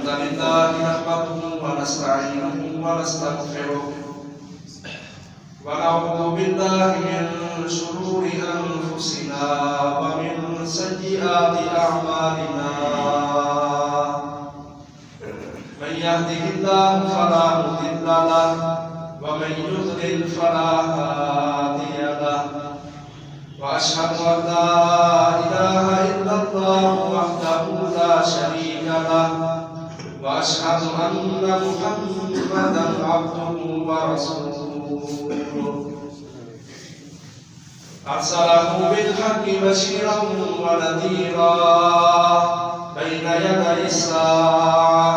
الحمد لله نحمده ونستعينه ونستغفره ونعوذ بالله من شرور أنفسنا ومن سيئات أعمالنا من يهده الله فلا مضل له ومن يضلل فلا هادي له وأشهد أن لا إله إلا الله وحده لا شريك له وأشهد أن محمدا عبده ورسوله أرسله بالحق بشيرا ونذيرا بين يدي الساعة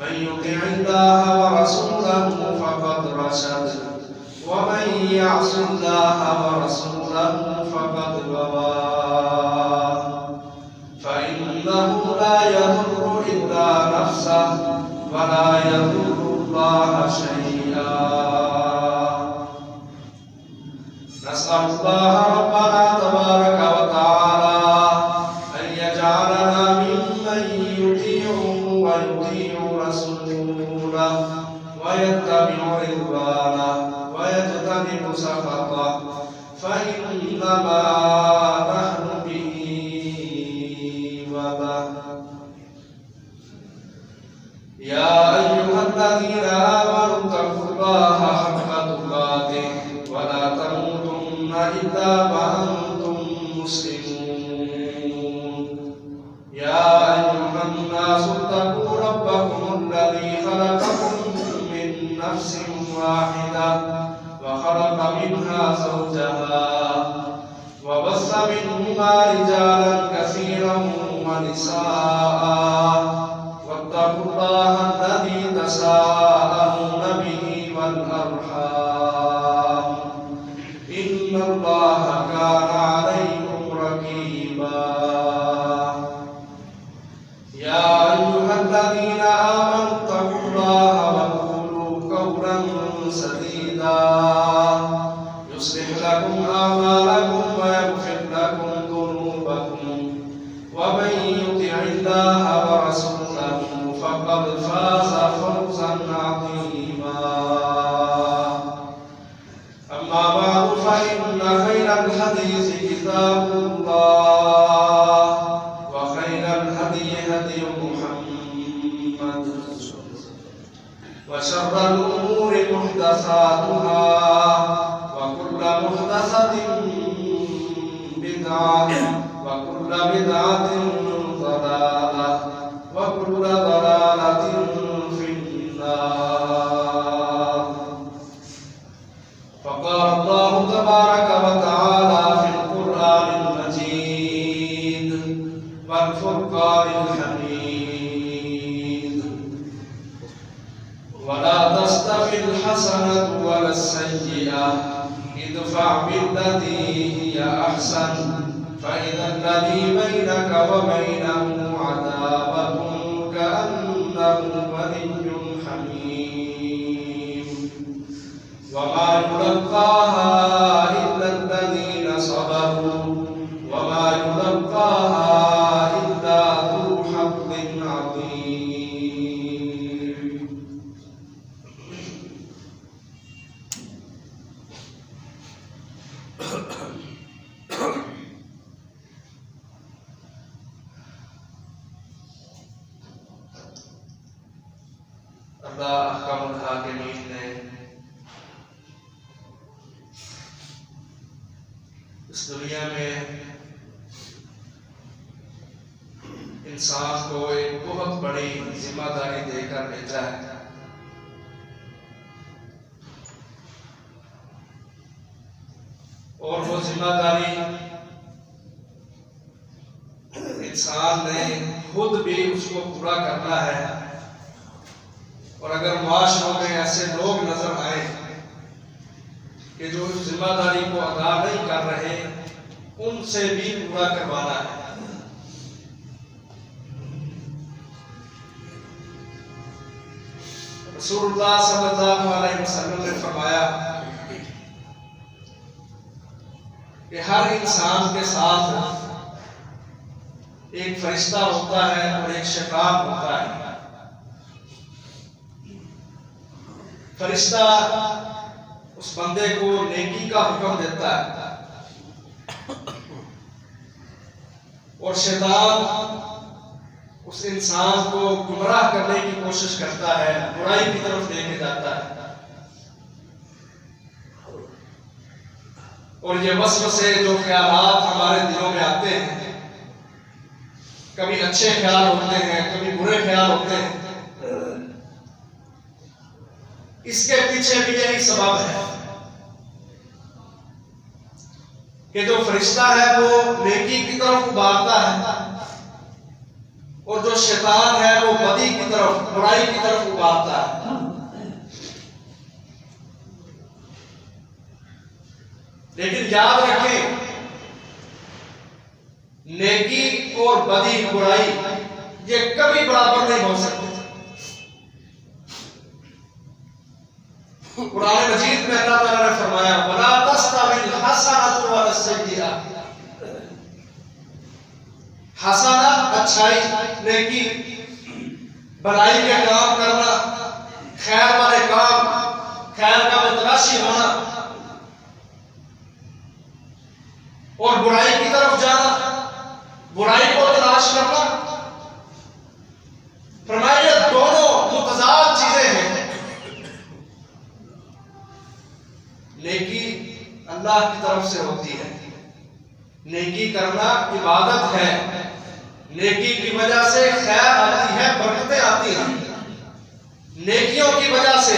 من يطع الله ورسوله فقد رشد ومن يعص الله ورسوله فقد غوى فإنه لا يضر إلا نفسه ولا يضر الله شيئا نسأل الله ربنا تبارك وتعالى أن يجعلنا ممن يطيعه ويطيع رسوله ويتبع رضوانه ويجتنب سخطه فإنما نحن به وله يا أيها الذين آمنوا اتقوا الله حق تقاته ولا تموتن إلا وأنتم مسلمون يا أيها الناس اتقوا ربكم الذي خلقكم من نفس واحدة وخلق منها زوجها وبث منهما رجالا كثيرا ونساء واتقوا الله الذي تساءلون به والأرحام إن الله كان عليكم رقيبا يا أيها الذين آمنوا اتقوا الله وقولوا قولا سديدا يصلح لكم أعمالكم ويغفر لكم ذنوبكم ومن يطع الله ورسوله فقد فاز فوزا عظيما أما بعد فإن خير الحديث كتاب الله وخير الهدي هدي محمد وشر الأمور محدثاتها وكل محدثة بدعة وكل بدعة ضلالة وكل ضلالة في النار فقال الله تبارك وتعالى في القرآن المجيد والفرقان الحميد ولا تستوي الحسنة ولا السيئة ادفع بالتي هي أحسن فإذا الذي بينك وبينه عداوة كأنه ولي حميم وما يلقاها إلا الذين صبروا وما يلقاها إلا ذو حظ عظيم اللہ احکام الحاکمین نے اس دنیا میں انسان کو ایک بہت بڑی ذمہ داری دے کر بھیجا ہے اور وہ ذمہ داری انسان نے خود بھی اس کو پورا کرنا ہے اور اگر معاشروں میں ایسے لوگ نظر آئے کہ جو اس ذمہ داری کو ادا نہیں کر رہے ان سے بھی پورا کروانا ہے رسول اللہ صلی اللہ علیہ وسلم نے فرمایا کہ ہر انسان کے ساتھ ایک فرشتہ ہوتا ہے اور ایک شیطان ہوتا ہے. فرشتہ اس بندے کو نیکی کا حکم دیتا ہے اور شیطان اس انسان کو گمراہ کرنے کی کوشش کرتا ہے، برائی کی طرف لے کے جاتا ہے۔ اور یہ وسوسے جو خیالات ہمارے دلوں میں آتے ہیں، کبھی اچھے خیال ہوتے ہیں، کبھی برے خیال ہوتے ہیں، اس کے پیچھے بھی یہی سبب ہے کہ جو فرشتہ ہے وہ نیکی کی طرف ابھارتا ہے اور جو شیطان ہے وہ بدی کی طرف، برائی کی طرف ابھارتا ہے۔ لیکن یاد رکھیں، نیکی اور بدی، برائی یہ کبھی برابر نہیں ہو سکتے۔ قرآن مجید میں اللہ تعالیٰ نے فرمایا وَلَا تَسْتَوِي الْحَسَنَةُ وَلَا السَّيِّئَةُ، حسنہ اچھائی، نیکی، بھلائی کے کام کرنا، خیر والے کام، خیر کا متلاشی ہونا، اور برائی کی طرف جانا، برائی کو تلاش کرنا، فرمایا یہ دونوں متضاد چیزیں ہیں۔ نیکی اللہ کی طرف سے ہوتی ہے، نیکی کرنا عبادت ہے، نیکی کی وجہ سے خیر آتی ہے، برکتیں آتی ہیں، نیکیوں کی وجہ سے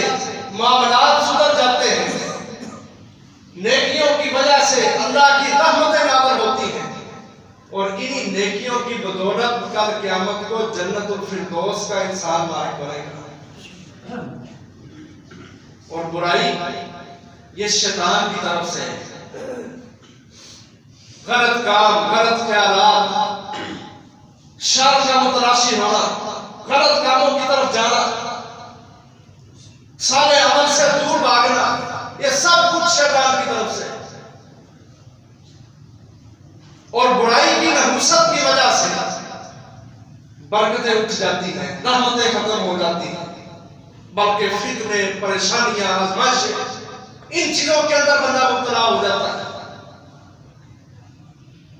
معاملات سدھر جاتے ہیں، نیکیوں کی وجہ سے اللہ کی رحمتیں نازل ہوتی ہیں، اور انہی نیکیوں کی بدولت کل قیامت کو جنت الفردوس کا انسان مالک بنے گا۔ اور برائی یہ شیطان کی طرف سے ہے، غلط کام، غلط خیالات، شر کا متلاشی ہونا، غلط کاموں کی طرف جانا، صالح عمل سے دور بھاگنا، یہ سب کچھ شیطان کی طرف سے۔ اور برائی کی نحوست کی وجہ سے برکتیں اٹھ جاتی ہیں، رحمتیں ختم ہو جاتی ہیں، بلکہ فتنے، پریشانیاں، آزمائشیں، ان چیزوں کے اندر بندہ مبتلا ہو جاتا ہے۔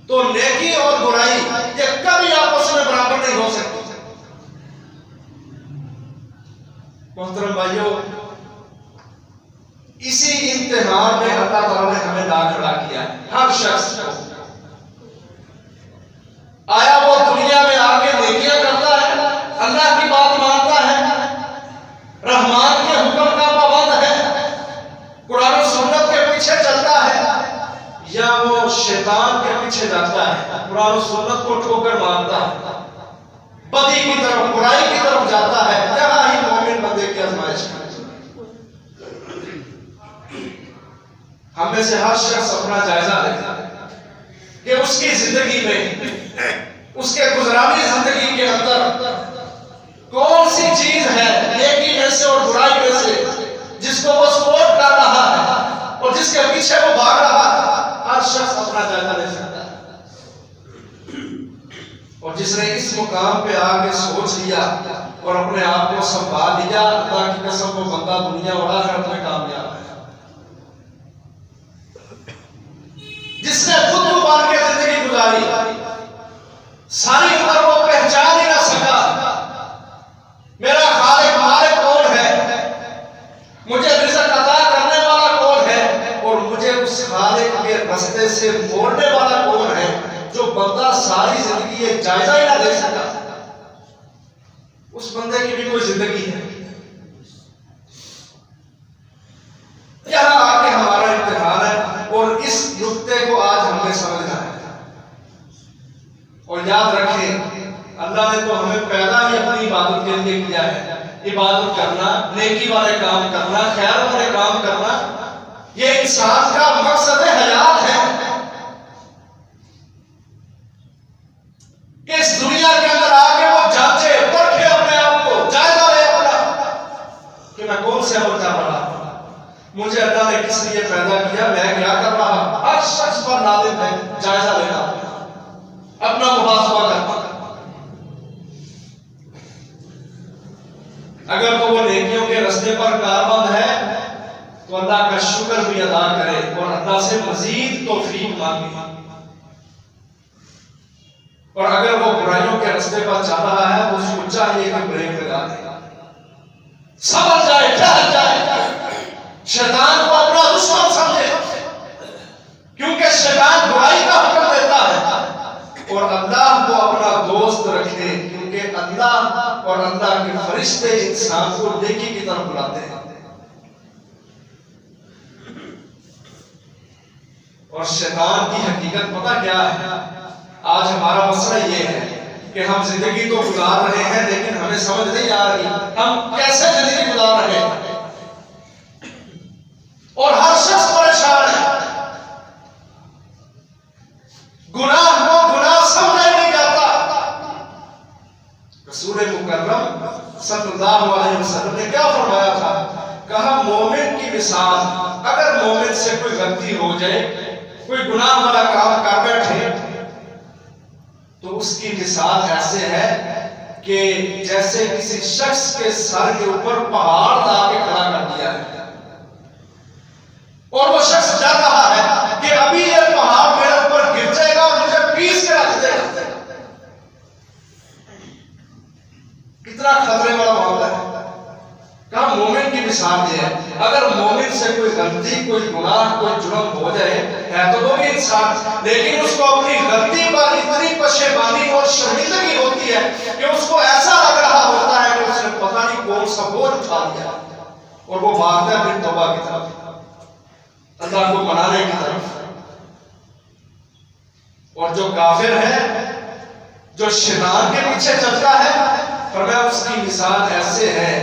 تو نیکی اور برائی یہ کبھی آپس میں برابر نہیں ہو سکتی۔ محترم بھائیوں، اسی امتحان میں اللہ تعالیٰ نے ہمیں لا کھڑا کیا ہے، ہر شخص کو۔ آیا وہ دنیا میں آ کے نیکیاں کرتا ہے، اللہ کی بات مانتا ہے، رحمان کے حکم کا پابند ہے، قرآن و سنت کے پیچھے چلتا ہے، یا وہ شیطان کے پیچھے جاتا ہے، قرآن و سنت کو ٹھوکر مارتا ہے، بدی کی طرف، برائی کی طرف جاتا ہے، جہاں ہی مومن بندے کی آزمائش ہے۔ ہم میں سے ہر شخص اپنا جائزہ لے کہ اس کی زندگی میں، اس کے گزرانی زندگی کے اندر کون سی چیز ہے نیکی میں سے اور برائی میں سے جس کو وہ سپورٹ کر رہا ہے اور جس کے پیچھے وہ بھاگ رہا ہے۔ ہر شخص اپنا جائزہ لے سکتا ہے، اور جس نے اس مقام پہ آ کے سوچ لیا اور اپنے آپ کو سنبھال لیا، اللہ کی قسم وہ بندہ دنیا اور آخرت میں کامیاب ہے۔ جس نے خود ابال کے زندگی گزاری، ساری عمر وہ پہچان ہی نہ سکا میرا خالق مالک کون ہے، مجھے رزق عطا کرنے والا کون ہے، اور مجھے اس خالق کے رستے سے موڑنے والا کون ہے، جو بندہ ساری زندگی یہ جائزہ ہی نہ دے سکا، اس بندے کی بھی کوئی زندگی ہے۔ یہاں آ کے ہمارا امتحان ہے، اور اس نقطے کو آج ہمیں سمجھنا ہے۔ اور یاد رکھیں، اللہ نے تو ہمیں پیدا ہی اپنی عبادت کے لیے کیا ہے۔ عبادت کرنا، نیکی والے کام کرنا، خیر والے کام کرنا، یہ انسان کا مقصد حیات ہے کہ اس دنیا کے اندر آ کے وہ جانچے، پرکھے اپنے آپ کو، جائزہ لے اپنا کہ میں کون سے عمل کر رہا ہوں، مجھے اللہ نے کس لیے پیدا کیا، میں کیا کر رہا ہوں۔ ہر شخص پر لازم ہے جائزہ لینا، اپنا محاسبہ کرنا۔ اگر تو وہ نیکیوں کے رستے پر کاربند ہے تو اللہ کا شکر بھی ادا کرے اور اللہ سے مزید توفیق مانگے. اور اگر وہ برائیوں کے راستے پر چل رہا ہے تو اس کو چاہیے کہ بریک لگا دے، سمجھ جائے، ٹھہر جائے، شیطان کو اپنا دشمن سمجھے، کیونکہ شیطان برائی کا حکم دیتا ہے، اور اللہ کو اپنا دوست رکھے، کیونکہ اللہ اور اللہ کے فرشتے انسان کو نیکی کی طرف بلاتے ہیں. اور شیطان کی حقیقت پتہ کیا ہے؟ آج ہمارا مسئلہ یہ ہے کہ ہم زندگی تو گزار رہے ہیں لیکن ہمیں سمجھ نہیں آ رہی ہم کیسے زندگی گزار رہے ہیں، اور ہر شخص پریشان ہے. گناہ کو گناہ سمجھا نہیں جاتا. رسول مکرم صلی اللہ علیہ وسلم نے کیا فرمایا تھا؟ کہا مومن کی مثال، اگر مومن سے کوئی غلطی ہو جائے، کوئی گناہ والا کام کر بیٹھے، تو اس کی مثال ایسے ہے کہ جیسے کسی شخص کے سر کے اوپر پہاڑ لا کے کھڑا کر دیا ہے، اور وہ شخص ڈر رہا ہے کہ ابھی یہ پہاڑ میرے اوپر گر جائے گا اور مجھے پیس کے رکھ دے گا. کتنا خطرے والا معاملہ ہے. کہا مومن کی مثال یہ ہے، اگر مومن سے کوئی غلطی، کوئی گناہ، کوئی جرم ہو جائے، ہے تو وہ بھی انسان، لیکن اس کو اپنی غلطی پر اتنی پشیمانی اور شرمندگی ہوتی ہے کہ اس کو ایسا لگ رہا ہوتا ہے کہ اس نے پتہ نہیں کون سا بوجھ اٹھا لیا، اور وہ بھاگتا ہے اپنی توبہ کی طرف، اللہ کو منانے کی طرف. اور جو کافر ہے، جو شیطان کے پیچھے چلتا ہے، فرمایا اس کی مثال ایسے ہے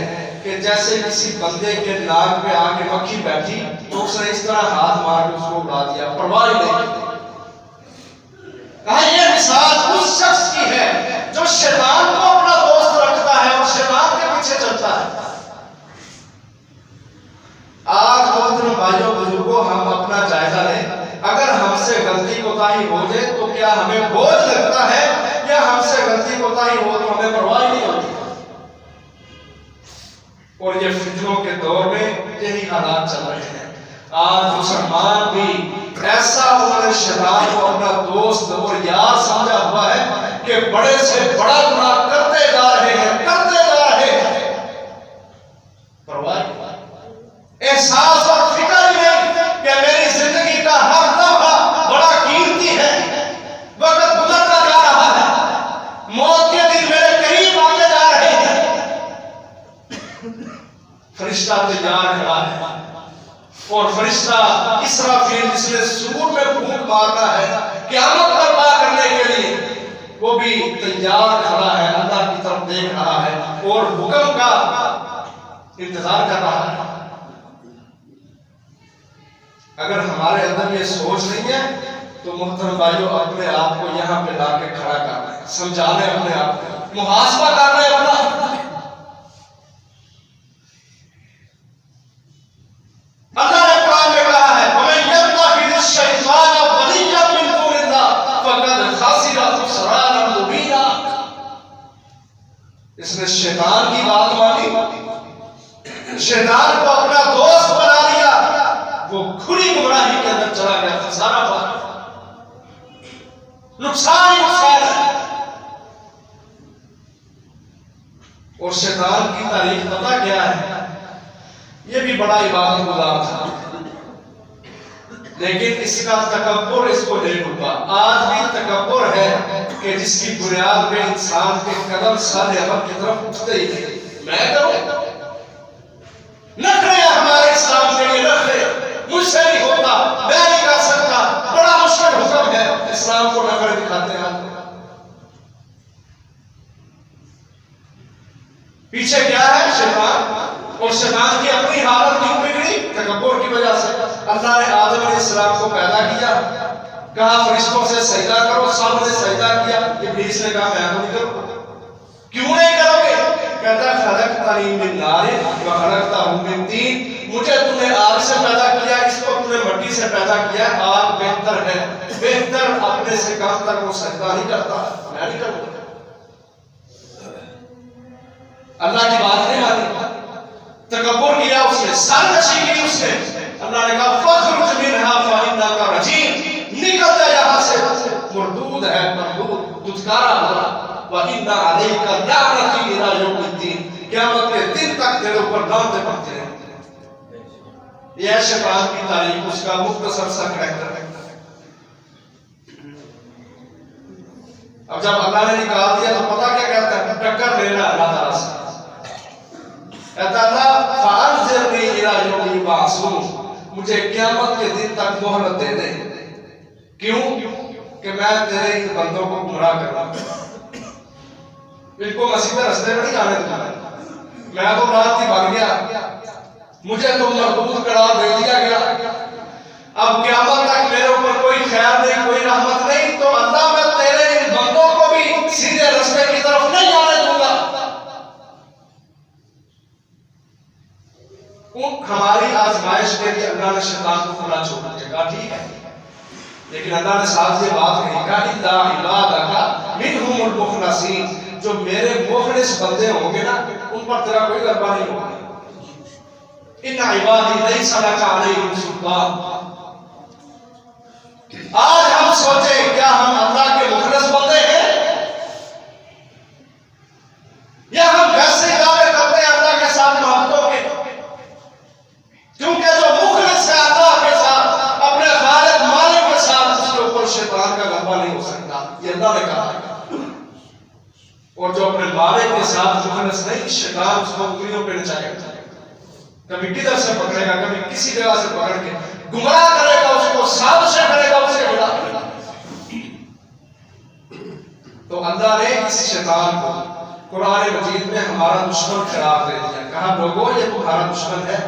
کہ جیسے کسی بندے کے ناک پہ آ کے مکھی بیٹھی تو اس نے اس طرح ہاتھ مار کے اس کو اڑا دیا، پرواہ نہیں. کہا یہ مثال اس شخص کی ہے جو شیطان کو اپنا دوست رکھتا ہے اور شیطان کے پیچھے چلتا ہے. آج محترم بھائیوں بزرگوں، ہم اپنا جائزہ لیں. اگر ہم سے غلطی کوتاہی ہو جائے تو کیا ہمیں بوجھ لگتا ہے، یا ہم سے غلطی کوتاہی ہو تو ہمیں پرواہ نہیں ہوتی؟ اور یہ فتنوں کے دور میں یہی حالات چل رہے ہیں. آج مسلمان بھی ایسا انہوں نے شیطان کو اپنا دوست اور یار سمجھا ہوا ہے کہ بڑے سے بڑا گناہ کرتے جا رہے ہیں، کرتے جا رہے ہیں، پرواہ احساس اور فکر ہی نہیں کہ میری زندگی کا ہر لمحہ بڑا قیمتی ہے، وقت گزرتا جا رہا ہے، موت کے دن میرے قریب آتے جا رہے ہیں. فرشتہ تیار کھڑا ہے، اور فرشتہ اسرافیل جس نے سور میں پھونک مارنا ہے قیامت برپا کرنے کے لیے، وہ بھی تیار کھڑا ہے، اللہ کی طرف دیکھ رہا ہے اور حکم کا انتظار کر رہا ہے. اگر ہمارے اندر یہ سوچ نہیں ہے تو محترم بھائیوں، اپنے آپ کو یہاں پہ لا کے کھڑا کرنا ہے، سمجھانا ہے، اپنے آپ کو محاسبہ کرنا ہے اپنا. اللہ نے قرآن میں کہا ہے وَمَن يَتَّخِذِ الشَّيْطَانَ وَلِيًّا مِن دُونِ اللَّهِ فَقَدْ خَسِرَ خُسْرَانًا مُبِينًا. اس نے شیطان کی بات مانی، شیطان کو اپنا دوست بنا لیا، وہ کھلی گمراہی کے اندر چلا گیا، خسارہ پا، نقصان ہی نقصان ہے. اور شیطان کی تاریخ پتہ کیا ہے؟ یہ بھی بڑا عبادت گزار تھا، لیکن اس کا تکبر اس کو لے ڈوبا. آج بھی تکبر ہے کہ جس کی بنیاد پہ انسان کے قدم سارے عمل کی طرف اٹھتے ہی تھے. میں کروں، نخرے ہمارے اسلام کے لیے نخرے، مجھ سے نہیں ہوتا، میں نہیں کر سکتا، بڑا مشکل حکم ہے. اسلام کو نخرے دکھاتے ہیں. پیچھے کیا ہے؟ شیطان. اور شیطان کی اپنی حالت کیوں بگڑی؟ تکبر کی وجہ سے. اللہ نے آدم علیہ السلام کو پیدا کیا، کہا فرشتوں سے سجدہ کرو، سب نے سجدہ کیا. ابلیس نے کہا میں نہیں کروں. کیوں نہیں کرو گے؟ کہتا ہے خلقتنی من نار وخلقتہ من طین، مجھے تم نے آگ سے پیدا کیا، اس کو تم نے مٹی سے پیدا کیا. آگ بہتر ہے، بہتر اپنے سے کم تک وہ سجدہ نہیں کرتا، میں نہیں کروں. اللہ کی بات نہیں مانی، تکبر کیا اس نے، سرکشی کی اس نے. اللہ نے کہا فَخْرُجْ مِنْهَا فَإِنَّكَ رَجِيمٌ، نکل جا یہاں سے، مردود ہے، مردود، دھتکارا ہوا، وَإِنَّ عَلَيْكَ لَعْنَتِي إِلَىٰ يَوْمِ الدِّينِ، قیامت کے دن تک تیرے اوپر لعنتیں پڑتی رہیں۔ یہ ہے شیطان کی تعریف، اس کا مختصر سا کریکٹر ہے۔ اب جب اللہ نے نکال دیا تو پتہ کیا کہتا ہے؟ ٹکر لینا اللہ تعالیٰ سے کہتا اللہ فَأَنذِرْنِي إِلَىٰ يَوْمِ يُبْعَثُونَ، مجھے قیامت کے دن تک مہلت دے دے۔ کیوں؟ کہ میں تیرے ان بندوں کو گمراہ کر رہا ہوں، ان کو مسیح کے رستے میں نہیں جانے دوں، میں تو رات ہی بھاگ گیا، مجھے تو مردود قرار دے دیا گیا، اب قیامت تک میرے اوپر کوئی خیر نہیں، کوئی رحمت نہیں، تو اللہ میں تیرے ان بندوں کو بھی سیدھے رستے کی طرف نہیں آنے دوں گا۔ ہماری آزمائش کے لیے اللہ نے شیطان کو کھلا چھوڑ دیا، کہا ٹھیک ہے، لیکن اللہ نے ساتھ یہ بات کہی، کہا اِلَّا عِبَادَكَ مِنْهُمُ الْمُخْلَصِينَ، جو میرے مخلص بندے ہوں گے نا ان پر تیرا کوئی غلبہ نہیں ہوگا۔ ان عبادی لیس لک علیہم سلطان۔ آج ہم سوچیں کیا ہم اللہ کے مخلص بندے ہیں، یا ہم ویسے دعوے کرتے ہیں اللہ کے ساتھ محبتوں کے؟ کیونکہ جو مخلص ہے اللہ کے ساتھ، اپنے خالق مالک کے ساتھ، اس کے اوپر شیطان کا غلبہ نہیں ہو سکتا، یہ اللہ نے کہا ہے۔ اور جو اپنے مالک کے ساتھ مخلص نہیں، شیطان اس کو انگلیوں پہ نچائے گا، کبھی کدھر سے پکڑے گا، کبھی کسی جگہ سے پکڑ کے گمراہ کرے گا، اس کو سازشیں کرے گا، اسے ہلا دے گا۔ تو اللہ نے اس شیطان کو قرآن مجید میں ہمارا دشمن قرار دے دیا، کہا لوگوں یہ تمہارا دشمن ہے،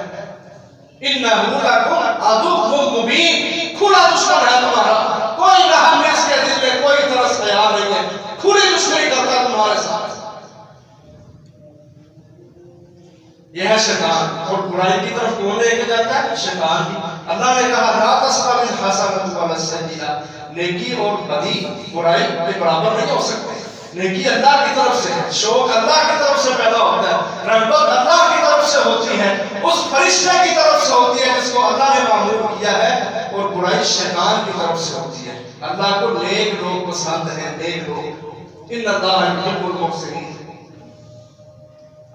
اِنَّهُ لَكُمْ عَدُوٌّ مُّبِينٌ، کھلا دشمن ہے تمہارا، کوئی رحم اس کے دل میں، کوئی ترس خیال نہیں ہے، کھلی دشمنی کرتا ہے تمہارے ساتھ۔ یہ ہے شیطان، اور برائی کی طرف کون لے کے جاتا ہے؟ شیطان ہی۔ اللہ نے کہا لا تستوی الحسنۃ ولا السیئۃ، نیکی اور بدی، برائی کے برابر نہیں ہو سکتے۔ نیکی اللہ کی طرف سے ہے، شوق اللہ کی طرف سے پیدا ہوتا ہے، رغبت اللہ کی طرف سے ہوتی ہے، اس فرشتے کی طرف سے ہوتی ہے جس کو اللہ نے معمور کیا ہے، اور برائی شیطان کی طرف سے ہوتی ہے۔ اللہ کو نیک لوگ پسند ہیں، نیک لوگ، ان اللہ یحب المحسنین،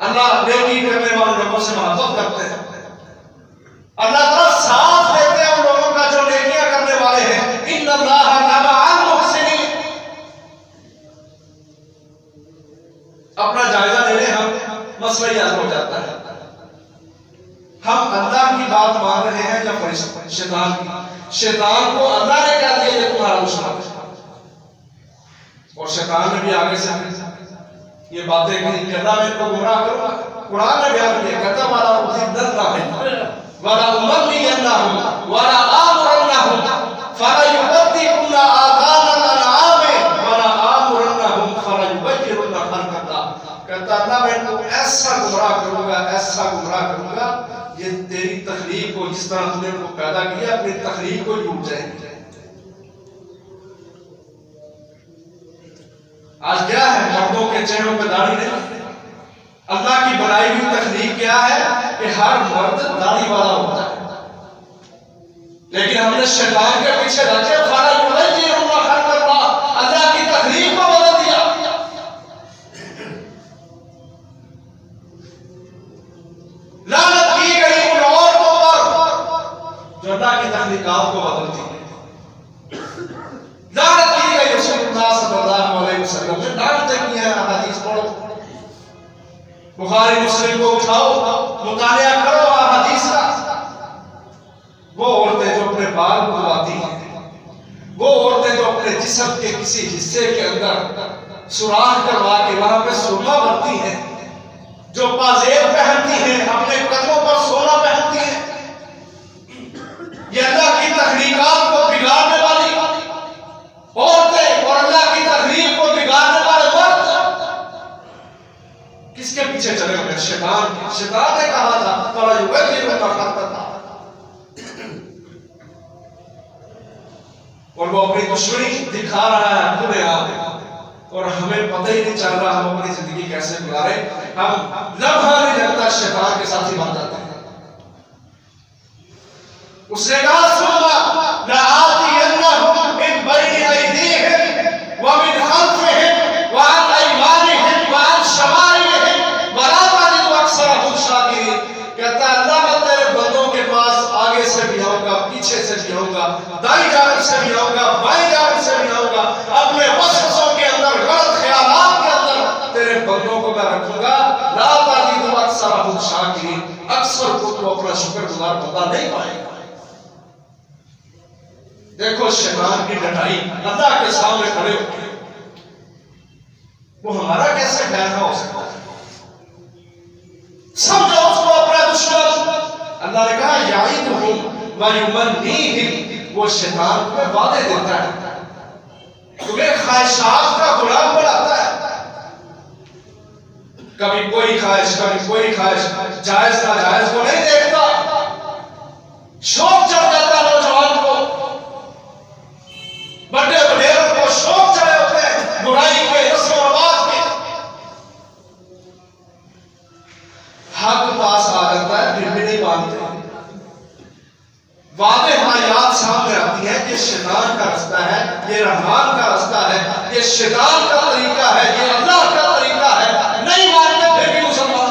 اللہ نیکی کرنے والے لوگوں سے محبت کرتے ہیں، اللہ تعالیٰ ساتھ دیتے ہیں ان لوگوں کا جو نیکیاں کرنے والے ہیں، ان اللہ مع المحسنین۔ اپنا جائزہ لے لیں ہم، مسئلہ یہ حل ہو جاتا ہے، ہم اللہ کی بات مان رہے ہیں یا شیطان کی؟ شیطان کو اللہ نے کہہ دیا یہ تمہارا دشمن ہے، اور شیطان نے بھی آگے سے یہ باتیں کہی کہ اللہ میں ان کو گمراہ کروں گا۔ قرآن نے بیان کیا، کہتا وَلَا أُضِلَّنَّهُمْ وَلَا أُمَنِّيَنَّهُمْ وَلَا آمُرَنَّهُمْ فَلَيُبَتِّكُنَّ آذَانَ الْأَنْعَامِ وَلَا آمُرَنَّهُمْ فَلَيُغَيِّرُنَّ خَلْقَ اللَّهِ، کہتا اللہ میں ان کو ایسا گمراہ کروں گا، ایسا گمراہ کروں گا، یہ تیری تخلیق کو، جس طرح تم نے ان کو پیدا کیا، اپنی تخلیق کو ٹوٹ جائیں گے۔ آج کیا ہے؟ مردوں کے چہروں پہ داڑھی نہیں۔ اللہ کی بنائی ہوئی تخلیق کیا ہے کہ ہر مرد داڑھی والا ہوتا ہے، لیکن ہم نے شیطان کے پیچھے لگ کے فَلَيُغَيِّرُنَّ خَلْقَ اللَّهِ، اللہ کی تخلیق کو بدل دیا۔ لعنت کی گئی ان عورتوں پر جو اللہ کی تخلیقات کو بدلتی ہیں، لعنت کی گئی رسول اللہ صلی اللہ علیہ وسلم نے لعنتیں کی ہیں۔ حدیث پڑھو، بخاری مسلم کو اٹھاؤ، مطالعہ کرو حدیث کا۔ وہ عورتیں جو اپنے بال کٹواتی ہیں، وہ عورتیں جو اپنے جسم کے کسی حصے کے اندر سوراخ کروا کے وہاں پہ سرما بھرتی ہیں، جو پازیب پہنتی ہیں، اپنے قدموں پر سونا پہنتی ہیں، یہ اللہ کی تخلیقات کو بگاڑنے والی عورتیں اور اللہ کی تخلیق کو بگاڑنے والے مرد کس کے پیچھے چلے ہوئے؟ شیطان کے۔ شیطان نے کہا تھا فَلَيُغَيِّرُنَّ خَلْقَ اللَّهِ، اور وہ اپنی دشمنی دکھا رہا ہے کھلے عام، اور ہمیں پتہ ہی نہیں چل رہا ہم اپنی زندگی کیسے گزارے، ہم لمحہ نہیں لگتا شیطان کے ساتھ ہی بن جاتے ہیں۔ اس نے کہا سننا لآتینہم من بین ایدیہم ومن خلفہم وعن ایمانہم وعن شمائلہم ولا تجد اکثرہم شاکرین. کہتا ہے اللہ میں تیرے بندوں کے پاس آگے سے بھی آؤں گا، پیچھے سے بھی آؤں گا، دائیں جانب سے بھی آؤں گا، بائیں جانب سے بھی آؤں گا، اپنے وسوسوں کے اندر، غلط خیالات کے اندر تیرے بندوں کو میں رکھوں گا. لا تجد اکثرہم شاکرین، اکثر کو تو اپنا شکر گزار بندہ نہیں پائے گا. دیکھو شیطان کی ڈٹائی اللہ کے سامنے کھڑے ہو کے، وہ ہمارا کیسے خیر نہ ہو سکتا ہے؟ سمجھو اس کو اپنا دشمن. اللہ نے کہا یعیدہم ویمنیہم، وہ شیطان کو وعدے دیتا ہے، تمہیں خواہشات کا غلام بناتا ہے. کبھی کوئی خواہش، کبھی کوئی خواہش، جائز ناجائز کو نہیں دیکھتا. شوق چڑھ جاتا ہے نوجوان کو، بڑے بڑیروں کو شوق چڑھے ہوتے ہیں برائی کے، رسم و رواج کے. حق پاس آ جاتا ہے پھر بھی نہیں مانتے. واضح آیات سامنے آتی ہے کہ شیطان کا رستہ ہے، یہ رحمان کا رستہ ہے، یہ شیطان کا طریقہ ہے، یہ اللہ کا طریقہ ہے. نہیں مانتے پھر بھی مسلمان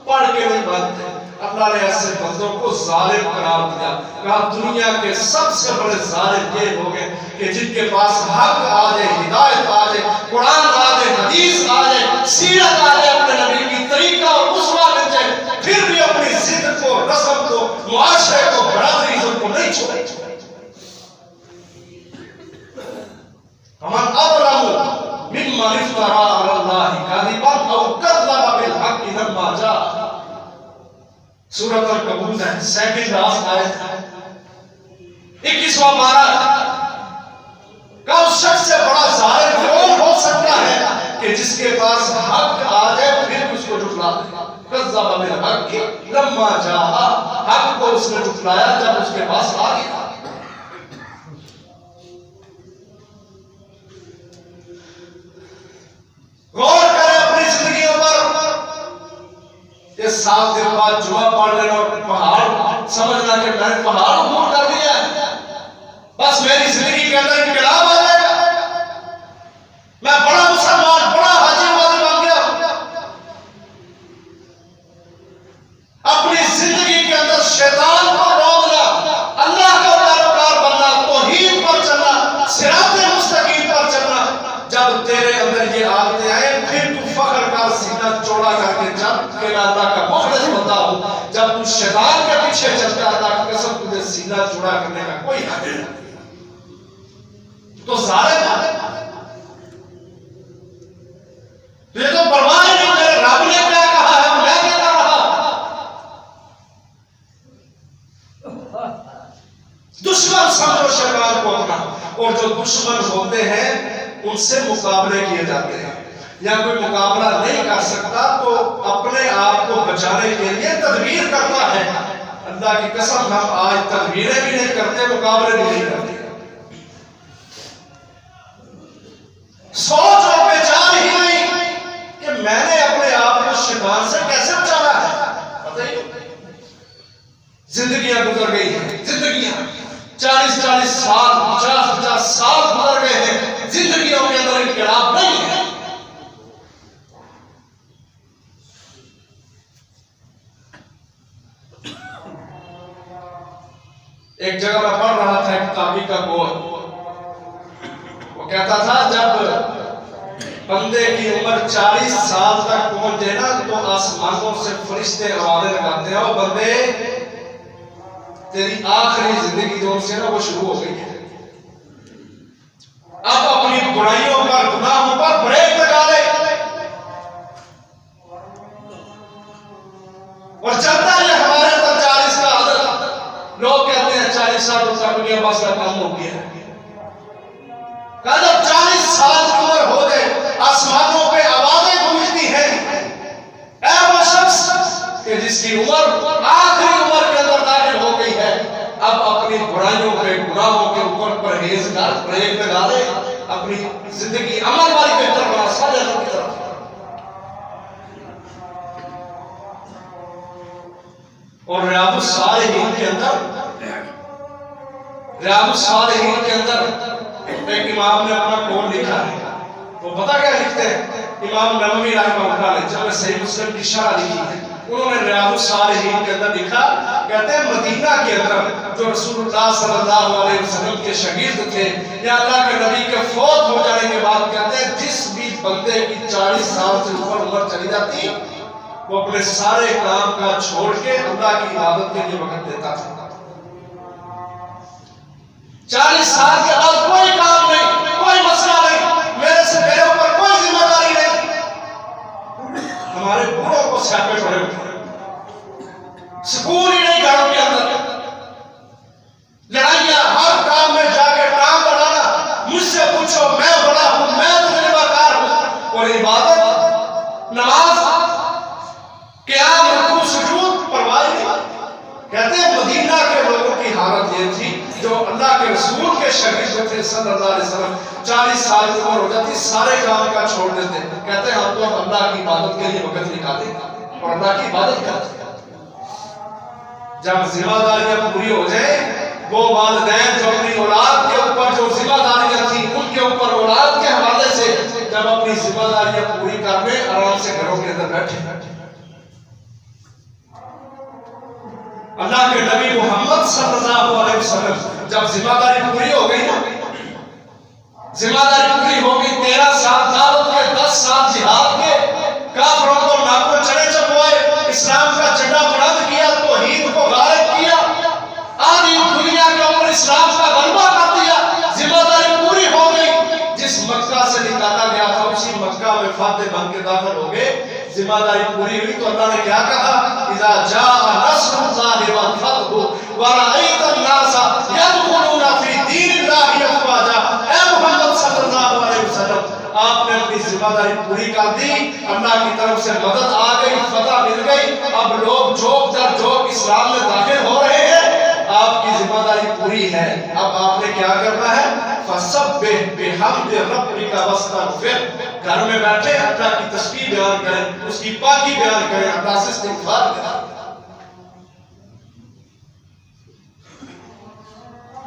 پڑھ کے نہیں مانتے. اللہ نے ایسے بندوں کو ظالم قرار دیا. کہا دنیا کے سب سے بڑے ظالم یہ لوگ ہیں کہ جن کے پاس حق آ جائے، ہدایت آ جائے، قرآن آ جائے، حدیث آ جائے، سیرت آ جائے، اپنے نبی کی طریقہ اور اسوہ مل جائے، پھر بھی اپنی ضد کو، رسم کو، معاشرے کو، برادریزم کو نہیں چھوڑے. ومن اظلم ممن افترى على الله كذبا او كذب بالحق لما جاء. سورۃ الکبوت ہے، سیکنڈ لاسٹ آیت ہے، 21واں پارہ. کہ اس شخص سے بڑا ظالم کون ہو سکتا ہے کہ جس کے پاس حق آ جائے پھر اس کو جھٹلا دے. کذب بالحق لما جاء، حق کو اس نے جھٹلایا جب اس کے پاس آ گیا. غور کریں اپنی زندگیوں پر. یہ 7 دن بعد جمعہ پڑھ لینا اور پہاڑ سمجھنا کہ میں نے پہاڑ عبور کر لیا ہے، بس میری زندگی کے اندر انقلاب آ جائے گا، میں بڑا مسلمان، بڑا حاجی والی بن گیا. اپنی زندگی کے اندر شیطان کو روکنا، اللہ کا پیروکار بننا، توحید پر چلنا، صراط مستقیم پر چلنا. جب تیرے اندر یہ عادتیں آئے پھر تو فخر کا سینہ چوڑا کر کے چل کہ میں اللہ کا مخلص بندہ ہوں. جب تو شیطان کے پیچھے چلتا ہے اللہ کی قسم تجھے سینہ چوڑا کرنے کا کوئی حق نہیں. تو ظالم ہے، یہ تو پرواہ نہیں میرے رب نے کیا کہا ہے میں کیا کر رہا. دشمن سمجھو شیطان کو اپنا، اور جو دشمن ہوتے ہیں ان سے مقابلے کیے جاتے ہیں. یا کوئی مقابلہ نہیں کر سکتا تو اپنے آپ کو بچانے کے لیے تدبیر کرتا ہے. اللہ کی قسم ہم آج تدبیریں بھی نہیں کرتے، مقابلے بھی نہیں کرتے. سوچ اور پہچان ہی نہیں کہ میں نے اپنے آپ کو شیطان سے کیسے بچانا ہے. بتائیے، زندگیاں گزر گئی ہیں، زندگیاں 40 سال، 50 سال گزر گئے ہیں، زندگیوں کے اندر انقلاب نہیں ہے. ایک جگہ میں پڑھ رہا تھا ایک کتابی کا قول، وہ کہتا تھا جب بندے کی عمر 40 سال تک پہنچ جائے نا تو آسمانوں سے فرشتے آوازیں لگاتے ہیں، وہ بندے تیری آخری زندگی جو سے نا وہ شروع ہو گئی ہے، اب اپنی برائیوں پر، گناہوں پر بریک لگا لے. اور چلتا ہے ہمارے اندر 40 کا عدد. لوگ کہتے ہیں 40 سال تو دنیا بس کا کام ہو گیا ہے. کہ جب 40 سال کی عمر ہو گئے آسمانوں پہ آوازیں گونجتی ہیں، اے وہ شخص کہ جس کی عمر آخری عمر کے اندر داخل ہو گئی ہے، اب اپنی برائیوں پہ، گناہوں کے اوپر پرہیز کر، بریک لگا لے، اپنی زندگی عمل والی بہتر بنا سادہ کی طرف. اور ریاض الصالحین کے اندر ریاض الصالحین کے اندر ایک امام نے اپنا قول لکھا ہے، وہ پتہ کیا لکھتے ہیں؟ امام نووی رحمہ اللہ نے جب صحیح مسلم کی شرح لکھی ہے، انہوں نے ریاض الصالحین کے اندر لکھا، کہتے ہیں مدینہ کے اندر جو رسول اللہ صلی اللہ علیہ وسلم کے شاگرد تھے یا اللہ کے نبی کے فوت ہو جانے کے بعد، کہتے ہیں جس بھی بندے کی 40 سال سے اوپر عمر چلی جاتی وہ اپنے سارے کام کا چھوڑ کے اللہ کی عبادت کے لیے وقت دیتا تھا۔ 40 سال کے بعد کوئی کام نہیں، کوئی مسئلہ نہیں، میرے اوپر کوئی ذمہ داری نہیں۔ ہمارے بوڑھوں کو سیاپے پڑے ہوئے، سکون ہی نہیں گھروں کے اندر، لڑائیاں، ہر کام میں جا کے ٹانگ اڑانا، مجھ سے پوچھو میں بڑا ہوں، میں تجربہ کار ہوں، اور عبادت، نماز، قیام، رکوع، سجود پرواہ نہیں۔ کہتے ہیں مدینہ کے لوگوں کی حالت یہ تھی، جو اللہ کے رسول کے شاگرد تھے صلی اللہ علیہ وسلم، 40 سال کی عمر ہو جاتی سارے کام کا چھوڑ دیتے، کہتے ہیں ہم تو اللہ کی عبادت کے لیے وقت نکالتے اور اللہ کی عبادت کرتے۔ جب ذمہ داریاں پوری ہو جائیں، وہ والدین جو اپنی اولاد کے اوپر جو ذمہ داریاں تھیں ان کے اوپر اولاد کے حوالے سے جب اپنی ذمہ داریاں پوری کر لیں، آرام سے گھروں کے اندر بیٹھے۔ اللہ کے نبی محمد صلی اللہ علیہ وسلم جب ذمہ داری پوری ہو گئی نا، ذمہ داری پوری ہو گئی، 13 سال دعوت کے، 10 سال جہاد کے، کافروں کو ناکوں چڑھے چڑھوائے، اسلام کا جھنڈا بلند کیا، توحید کو غالب کیا، آدھی دنیا کے اوپر اسلام کا غلبہ کر دیا، ذمہ داری پوری ہو گئی۔ جس مکہ سے نکالا گیا تھا اسی مکہ میں فاتح بن کے داخل ہو گئے، ذمہ داری پوری ہوئی تو اللہ نے کیا کہا؟ اذا جاء نصر اللہ والفتح ورأیت الناس یدخلون فی دین اللہ افواجا۔ اے محمد صلی اللہ علیہ وسلم، آپ نے اپنی ذمہ داری پوری کر دی، اللہ کی طرف سے مدد آ گئی، فتح مل گئی، اب لوگ جوک در جوک اسلام میں داخل ہو رہے ہیں، آپ کی ذمہ داری پوری ہے۔ اب آپ نے کیا کرنا ہے؟ فَسَبِّحْ بِحَمْدِ رَبِّكَ وَاسْتَغْفِرْ۔ گھر میں بیٹھے اللہ کی تسبیح بیان کریں، اس کی پاکی بیان کریں، اللہ سے استغفار کریں۔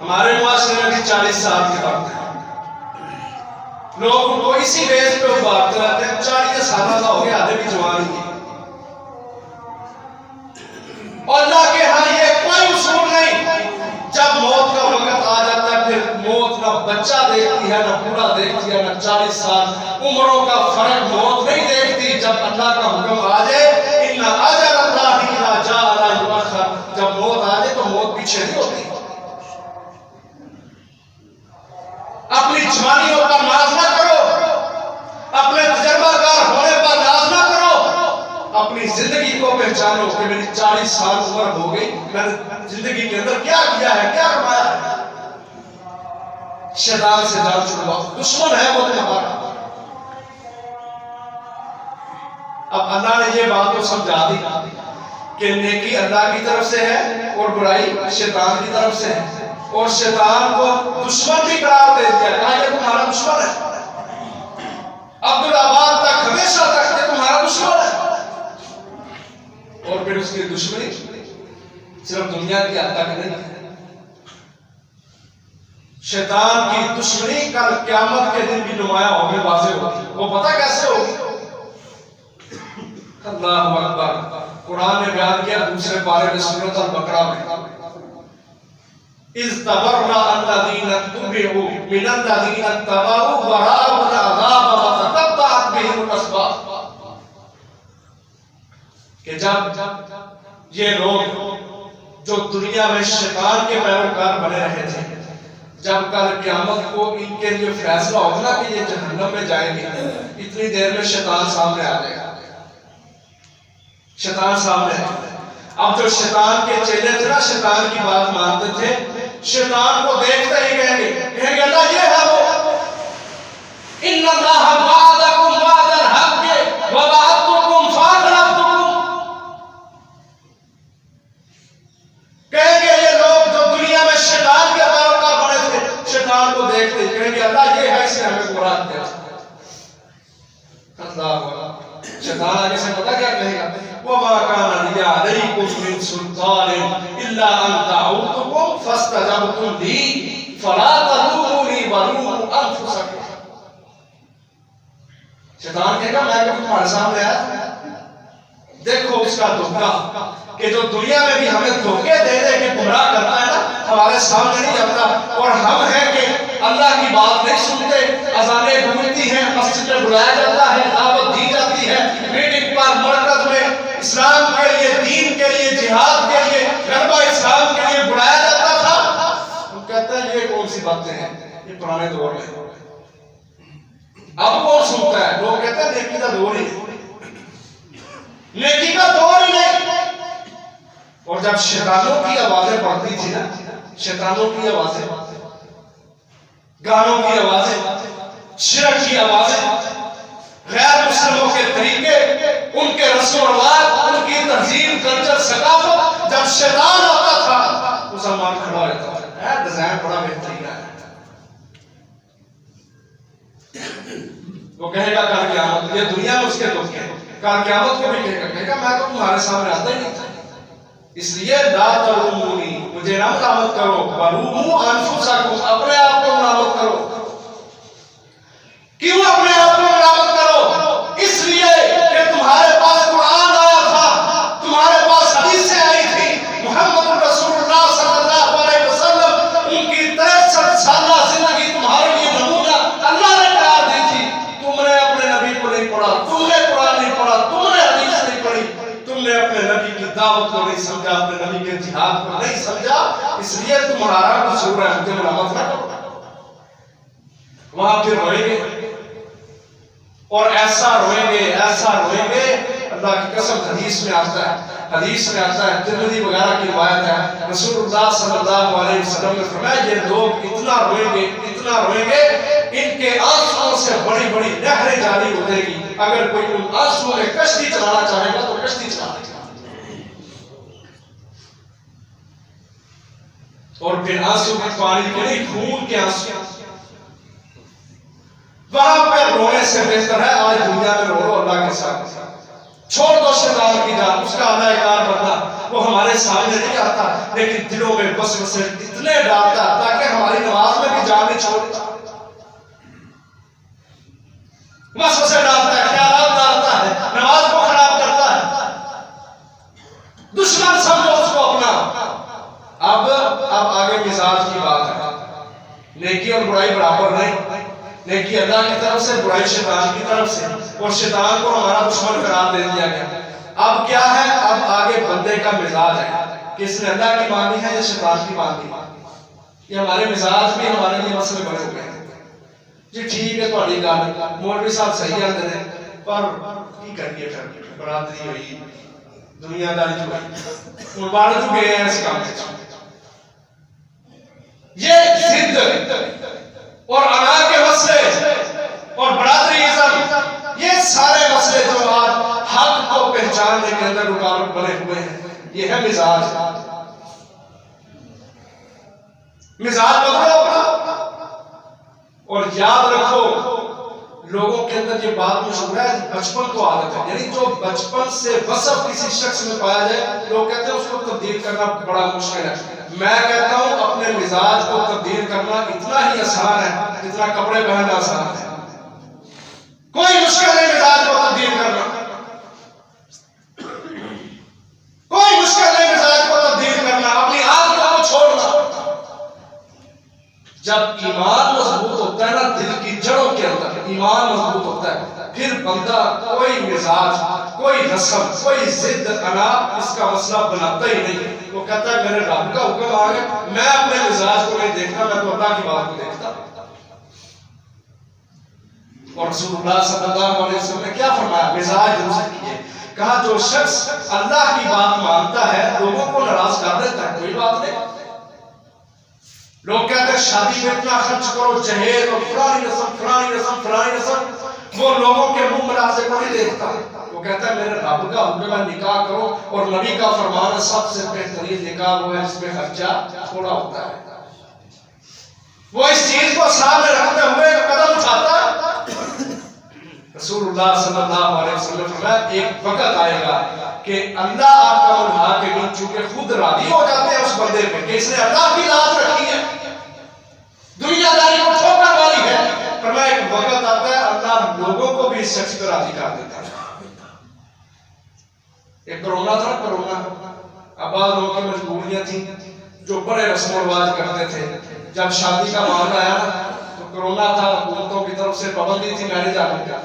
ہمارے معاشرے میں بھی 40 سال کی بات ہے، لوگ ان کو اسی بیس پہ ابھارتے رہتے ہیں، 40 سال ہو گیا، آدھے بھی جوان ہی ہیں۔ اور اللہ کے ہاں یہ کوئی اصول نہیں، جب موت کا وقت آ جاتا ہے پھر موت نہ بچہ دیکھتی ہے نہ بوڑھا دیکھتی ہے، نہ 40 سال عمروں کا فرق موت نہیں دیکھتی۔ جب اللہ کا حکم آ جائے، ان اجل اللہ اذا جاء لا یؤخر، جب موت آ جائے تو موت پیچھے نہیں ہوتی۔ اپنی جوانیوں پر ناز نہ کرو، اپنے تجربہ کار ہونے پر ناز نہ کرو، اپنی زندگی کو پہچانو کہ میری 40 سال عمر ہو گئی، میں نے زندگی کے اندر کیا کیا ہے، کیا کمایا ہے۔ شیطان سے جان چھڑواؤ، دشمن ہے وہ تمہارا۔ اب اللہ نے یہ بات تو سمجھا دی کہ نیکی اللہ کی طرف سے ہے اور برائی شیطان کی طرف سے ہے، اور شیطان کو دشمن بھی قرار دے دیا، کہا یہ تمہارا دشمن ہے، عبدالآباد تک ہمیشہ تک یہ تمہارا دشمن ہے۔ اور پھر اس کی دشمنی صرف دنیا کی حد تک نہیں ہے، شیطان کی دشمنی کل قیامت کے دن بھی نمایاں ہوگی، واضح ہوگی۔ وہ پتہ کیسے ہوگی؟ اللہ اکبر، قرآن نے بیان کیا دوسرے پارے میں سورۃ البقرہ میں، اِذْ تَبَرَّأَ الَّذِينَ اتُّبِعُوا مِنَ الَّذِينَ اتَّبَعُوا وَرَأَوُا الْعَذَابَ وَتَقَطَّعَتْ بِهِمُ الْأَسْبَابُ۔ کہ جب یہ لوگ جو دنیا میں شیطان کے پیروکار بنے رہے تھے، جب کل قیامت کو ان کے لیے فیصلہ ہوگا کہ یہ جہنم میں جائیں گے، اتنی دیر میں شیطان سامنے آ جائے گا، شیطان سامنے آ جائے گا۔ اب جو شیطان کے چیلے تھے نا، شیطان کی بات مانتے تھے، شیطان کو دیکھتے ہی کہیں گے اللہ یہ ہے وہ، ان اللہ وعدکم وعد الحق ووعدتکم فاخلفتکم۔ کہیں گے یہ لوگ جو دنیا میں شیطان کے پیروکار بنے تھے، شیطان کو دیکھتے ہی کہیں گے اللہ یہ ہے، اس نے ہمیں گمراہ کیا۔ اللہ شیطان آگے سے پتہ کیا کہے گا؟ وَمَا كَانَ لِيَ عَلَيْكُمْ مِنْ سُلْطَانٍ إِلَّا أَنْ دَعَوْتُكُمْ فَاسْتَجَبْتُمْ لِي فَلَا تَلُومُونِي وَلُومُوا أَنفُسَكُمْ۔ شیطان کہے گا میں کبھی تمہارے سامنے آیا، دیکھو اس کا دھوکہ کہ جو دنیا میں بھی ہمیں دھوکے دے دے کے گمراہ کرتا ہے نا، ہمارے سامنے نہیں آتا، اور ہم ہیں کہ اللہ کی بات نہیں سنتے، اذانیں گونجتی ہیں، مسجد میں بلایا جاتا ہے، دعوت دی جاتی ہے، میٹنگ پر مرکز میں اسلام کے لیے، دین کے لیے، جہاد کے لیے، غلبہ اسلام کے لیے بلایا جاتا تھا۔ ہم کہتے ہیں یہ کون سی باتیں ہیں، یہ پرانے دور میں، اب کون سنتا ہے؟ لوگ کہتے ہیں نیکی کا دور ہی نیکی کا دور ہی نہیں۔ اور جب شیطانوں کی آوازیں پڑتی تھی نا، شیطانوں کی آوازیں، گانوں کی آوازیں، شرک کی آوازیں، غیر مسلموں کے طریقے، ان کے رسم و رواج، ان کی تہذیب، کلچر، ثقافت، جب شیطان آتا تھا مسلمان کھڑا رہتا تھا، ڈیزائن بڑا بہترین ہے، وہ کہے گا کل قیامت، یہ دنیا میں اس کے دکھ ہے، کل قیامت کو بھی کہے گا میں تو تمہارے سامنے آتا ہی نہیں تھا، اس لیے لا تلومونی، مجھے نہ ملامت کرو، ولوموا انفسکم، اپنے آپ کو ملامت کرو۔ کیوں اپنے آپ کو ملامت کرو؟ اس لیے کہ تمہارے پاس قرآن آیا تھا، تمہارے پاس حدیثیں آئی تھی، محمد رسول اللہ صلی اللہ علیہ وسلم، ان کی 63 سالہ زندگی تمہارے لیے نمونہ اللہ نے قرار دی تھی، تم نے اپنے نبی کو نہیں پڑھا، تم نے قرآن نہیں پڑھا، تم نے حدیث نہیں پڑھی، تم نے اپنے نبی کی دعوت کو نہیں سمجھا، اپنے نبی کے جہاد کو نہیں سمجھا، اس لیے تمہارا قصور ہے، مجھے ملامت نہ کرو۔ وہاں پھر روئیں گے اور ایسا روئیں گے، ایسا روئیں گے، اللہ کی قسم حدیث میں آتا ہے، حدیث میں آتا ہے، ترمذی وغیرہ کی روایت ہے، رسول اللہ صلی اللہ علیہ وسلم نے فرمایا یہ لوگ اتنا روئیں گے، اتنا روئیں گے، ان کے آنسوؤں سے بڑی بڑی نہریں جاری ہو جائے گی، اگر کوئی ان آنسوؤں میں کشتی چلانا چاہے گا تو کشتی چلانا چاہے گا، اور پھر آنسو کے پانی کے نہیں، خون کے آنسو، وہاں پہ رونے سے بہتر ہے آج دنیا میں رو اللہ کے ساتھ، چھوڑ دو شیطان کی جان، اس کا ادائے کار بننا، وہ ہمارے سامنے نہیں آتا لیکن دلوں میں وسوسے اتنے ڈالتا تاکہ ہماری نماز میں بھی جان نہیں چھوڑتا، وسوسے ڈالتا ہے، خیالات ڈالتا ہے، نماز کو خراب کرتا ہے، دشمن سمجھو اس کو اپنا۔ اب آگے مزاج کی بات ہے، نیکی اور برائی برابر نہیں، نیکی اللہ کی طرف سے، برائی شیطان کی طرف سے، اور شیطان کو ہمارا دشمن قرار دے دیا گیا۔ اب کیا ہے؟ اب آگے بندے کا مزاج ہے کہ اس نے اللہ کی مانی ہے یا شیطان کی مانی، یہ ہمارے مزاج بھی ہمارے لیے مسئلے بڑے ہوئے ہیں۔ جی ٹھیک ہے تھوڑی گل، مولوی صاحب صحیح آتے ہیں، پر کی کریے پھر برادری ہوئی، دنیا داری جو ہوئی، بڑھ چکے ہیں اس کام سے۔ یہ ضد اور انا کے مسئلے اور برادریزم، یہ سارے مسئلے جو آج حق کو پہچاننے کے اندر رکاوٹ بنے ہوئے ہیں، یہ ہے مزاج۔ مزاج بدلو اپنا، اور یاد رکھو لوگوں کے اندر یہ بات مشہور ہے، بچپن کو عادت ہے، یعنی جو بچپن سے وصف کسی شخص میں پایا جائے لوگ کہتے ہیں اس کو تبدیل کرنا بڑا مشکل ہے۔ میں کہتا ہوں اپنے مزاج کو تبدیل کرنا اتنا ہی آسان ہے جتنا کپڑے پہننا آسان ہے، کوئی مشکل نہیں مزاج کو تبدیل کرنا، کوئی مشکل نہیں مزاج کو تبدیل کرنا، اپنی عادتوں کو چھوڑنا۔ جب ایمان مضبوط ہوتا ہے نا دل کی جڑوں کے اندر، ایمان مضبوط ہوتا ہے، پھر بندہ کوئی مزاج، کوئی رسم، کوئی ضد انا اس کا مسئلہ بناتا ہی نہیں، وہ کہتا ہے میرے رب کا حکم آ گیا، میں اپنے مزاج کو نہیں دیکھتا، میں تو اللہ کی بات کو دیکھتا۔ اور رسول اللہ صلی اللہ علیہ وسلم نے کیا فرمایا؟ مزاج درست کیجئے، کہا جو شخص اللہ کی بات مانتا ہے لوگوں کو ناراض کر دیتا ہے، کوئی بات نہیں۔ لوگ کہتے ہیں شادی میں اتنا خرچ کرو، جہیز اور فلانی رسم فلانی رسم فلانی رسم، وہ لوگوں کے منہ ملازے کو نہیں دیکھتا، وہ کہتا ہے میرے رب کا حکم ہے نکاح کرو، اور نبی کا فرمان ہے سب سے بہترین نکاح وہ ہے جس میں خرچہ تھوڑا ہوتا ہے۔ وہ اس چیز کو سامنے رکھتے ہوئے قدم اٹھاتا ہے، رسول اللہ صلی اللہ علیہ وسلم فرمایا ایک وقت آئے گا کہ اللہ آپ کا اٹھا کے بھی چونکہ خود راضی ہو جاتے ہیں اس بندے پہ کہ اس نے اللہ کی لاج رکھی ہے، دنیا داری کو ٹھوکر والی ہے، فرمایا ایک وقت آتا ہے اللہ لوگوں کو بھی اس شخص کو راضی کر دیتا ہے۔ ایک کرونا تھا، کرونا اب بعض لوگوں کی مجبوریاں تھیں جو بڑے رسم و رواج کرتے تھے، جب شادی کا معاملہ آیا تو کرونا تھا، حکومتوں کی طرف سے پابندی تھی میرے جانے کا،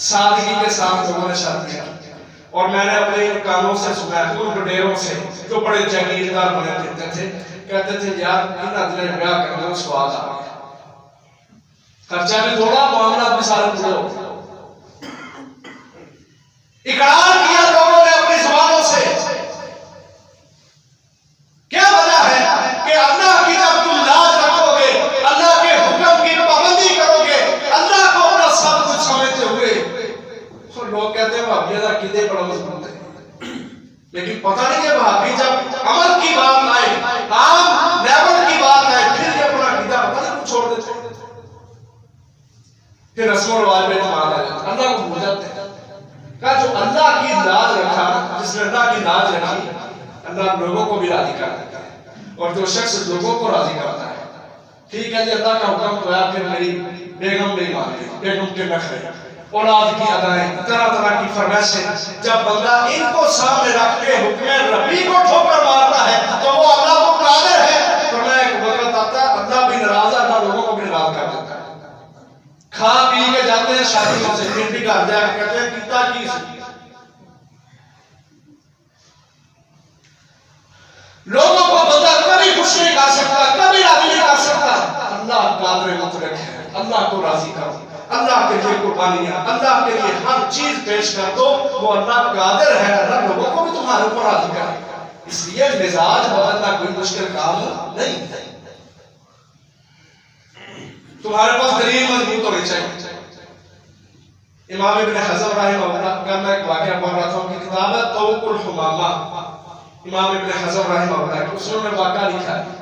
سادگی کے ساتھ لوگوں نے شادی کیا۔ اور میں نے اپنے کانوں سے سنا ہے ان گڈیروں سے جو بڑے جاگیردار بنے پھرتے تھے، کہتے تھے یار ان ادلے بیاہ کرنے میں سواد آ گیا، خرچہ بھی تھوڑا، معاملات بھی سارے پورے ہو گئے۔ اقرار کیا لوگوں نے اپنی زبانوں سے، کیا وجہ ہے کہ اللہ کی جب تم لاج رکھو گے، اللہ کے حکم کی پابندی کرو گے، اللہ کو اپنا سب کچھ سمجھتے ہوئے، تو لوگ کہتے ہیں وہابی دا عقیدے بڑا مضبوط ہے، لیکن پتہ نہیں کہ وہابی جب عمل کی بات آئے، عام لیول کی بات آئے، پھر یہ اپنا عقیدہ پتہ نہیں کچھ چھوڑ دیتے ہیں، پھر رسم و رواج میں اعتماد آ جاتا ہے، اللہ کو بھول جاتے ہیں۔ کہا جو اللہ کی لاج رکھا، جس نے اللہ کی لاج رکھی، اللہ لوگوں کو بھی راضی کر دیتا ہے، اور جو شخص لوگوں کو راضی کرتا ہے، ٹھیک ہے جی اللہ کا حکم تو ہے، پھر میری بیگم نہیں مانتی، بیگم کے نخرے، اولاد کی ادائیں، طرح طرح کی فرمائشیں، جب بندہ ان کو سامنے رکھ کے حکم ربی کو ٹھوکر مارتا ہے تو وہ اللہ کو قادر ہے، فرمایا ایک وقت آتا ہے اللہ بھی ناراض ہے، اللہ لوگوں کو بھی ناراض کر دیتا ہے۔ کھا پی کے جاتے ہیں شادیوں سے، پھر بھی گھر جا کے کہتے ہیں کتا کی لوگوں کو بندہ کبھی خوش نہیں کر سکتا، کبھی راضی نہیں کر سکتا، اللہ قادر مطلق ہے، اللہ کو راضی کرو، اللہ کے لیے قربانیاں، اللہ کے لیے ہر چیز پیش کر دو، وہ اللہ قادر ہے، اللہ لوگوں کو بھی تمہارے اوپر راضی کرے گا۔ اس لیے مزاج بدلنا کوئی مشکل کام نہیں ہے، تمہارے پاس دلیل مضبوط ہونی چاہیے۔ امام ابن حزم رحمہ اللہ کا میں ایک واقعہ پڑھ رہا تھا، ان کی کتاب ہے طوق الحمامہ، امام ابن حزم رحمہ اللہ، اس نے واقعہ لکھا ہے،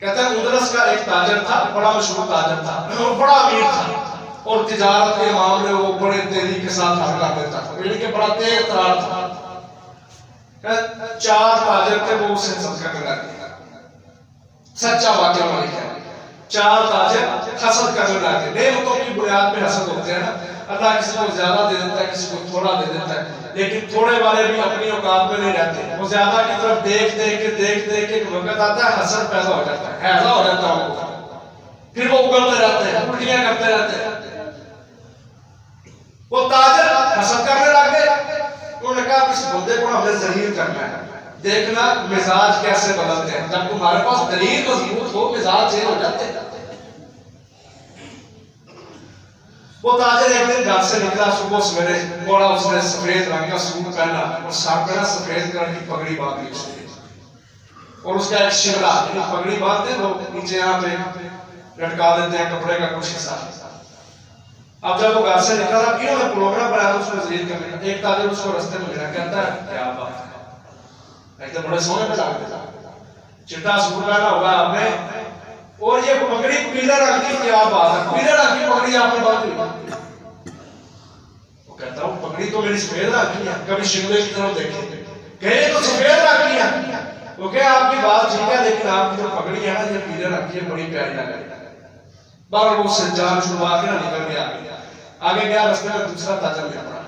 کہتا ہے اندلس کا ایک تاجر تھا، بڑا مشہور تاجر تھا، اور بڑا امیر تھا، اور تجارت کے معاملے وہ بڑے تیزی کے ساتھ حل کر دیتا تھا، یعنی کہ بڑا تیز ترار تھا۔ 4 تاجر تھے، وہ اسے صدقہ کرا دیا، سچا واقعہ مالک ہے۔ 4 تاجر حسد کرنے لگے، نعمتوں کی بنیاد پہ حسد ہوتے ہیں نا، اللہ کسی کو زیادہ دے دیتا ہے، کسی کو تھوڑا دے دیتا ہے، لیکن تھوڑے والے بھی اپنی اوقات میں نہیں رہتے، وہ زیادہ کی طرف دیکھ دیکھ کے ایک وقت آتا ہے حسد پیدا ہو جاتا ہے، ایسا ہو جاتا ہے ان کو، پھر وہ اگلتے رہتے ہیں، الٹیاں کرتے رہتے ہیں۔ وہ تاجر حسد کرنے لگ گئے، انہوں نے کہا اس بندے کو ہمیں ذلیل کرنا ہے، دیکھنا مزاج کیسے بدلتے ہیں، جب تمہارے پاس دلیل مضبوط ہو مزاج چینج ہو جاتے ہیں۔ وہ تاجر ایک دن گھر سے نکلا صبح سویرے، بڑا اس نے سفید رنگ کا سوٹ پہنا اور سر پہ سفید کلر کی پگڑی باندھ لی اس نے، اور اس کا ایک شملہ، پگڑی باندھتے ہیں لوگ نیچے یہاں پہ لٹکا دیتے ہیں کپڑے کا کچھ حصہ۔ اب جب وہ گھر سے نکلا تھا، انہوں نے پروگرام بنایا اس میں ذلیل کرنے کا، ایک تاجر اس کو رستے میں ملا، کہتا ہے کیا بات ہے، ایک تو بڑے سونے پہ لگ گیا، چٹا سوٹ پہنا ہوا آپ نے، اور یہ پگڑی پیلے رنگ کی، کیا بات ہے، پیلے رنگ کی پگڑی آپ نے باندھی۔ وہ کہتا ہوں پگڑی تو میری سفید رنگ کی ہے، کبھی شملے کی طرف دیکھیں، کہے تو سفید رنگ کی ہے، وہ کہ آپ کی بات ٹھیک ہے، لیکن آپ کی جو پگڑی ہے نا یہ پیلے رنگ کی ہے، بڑی پیاری لگ رہی ہے۔ بار وہ سے جان چھڑوا کے نہ نکل گیا، آگے گیا، رستے میں دوسرا تاجر مل پڑا،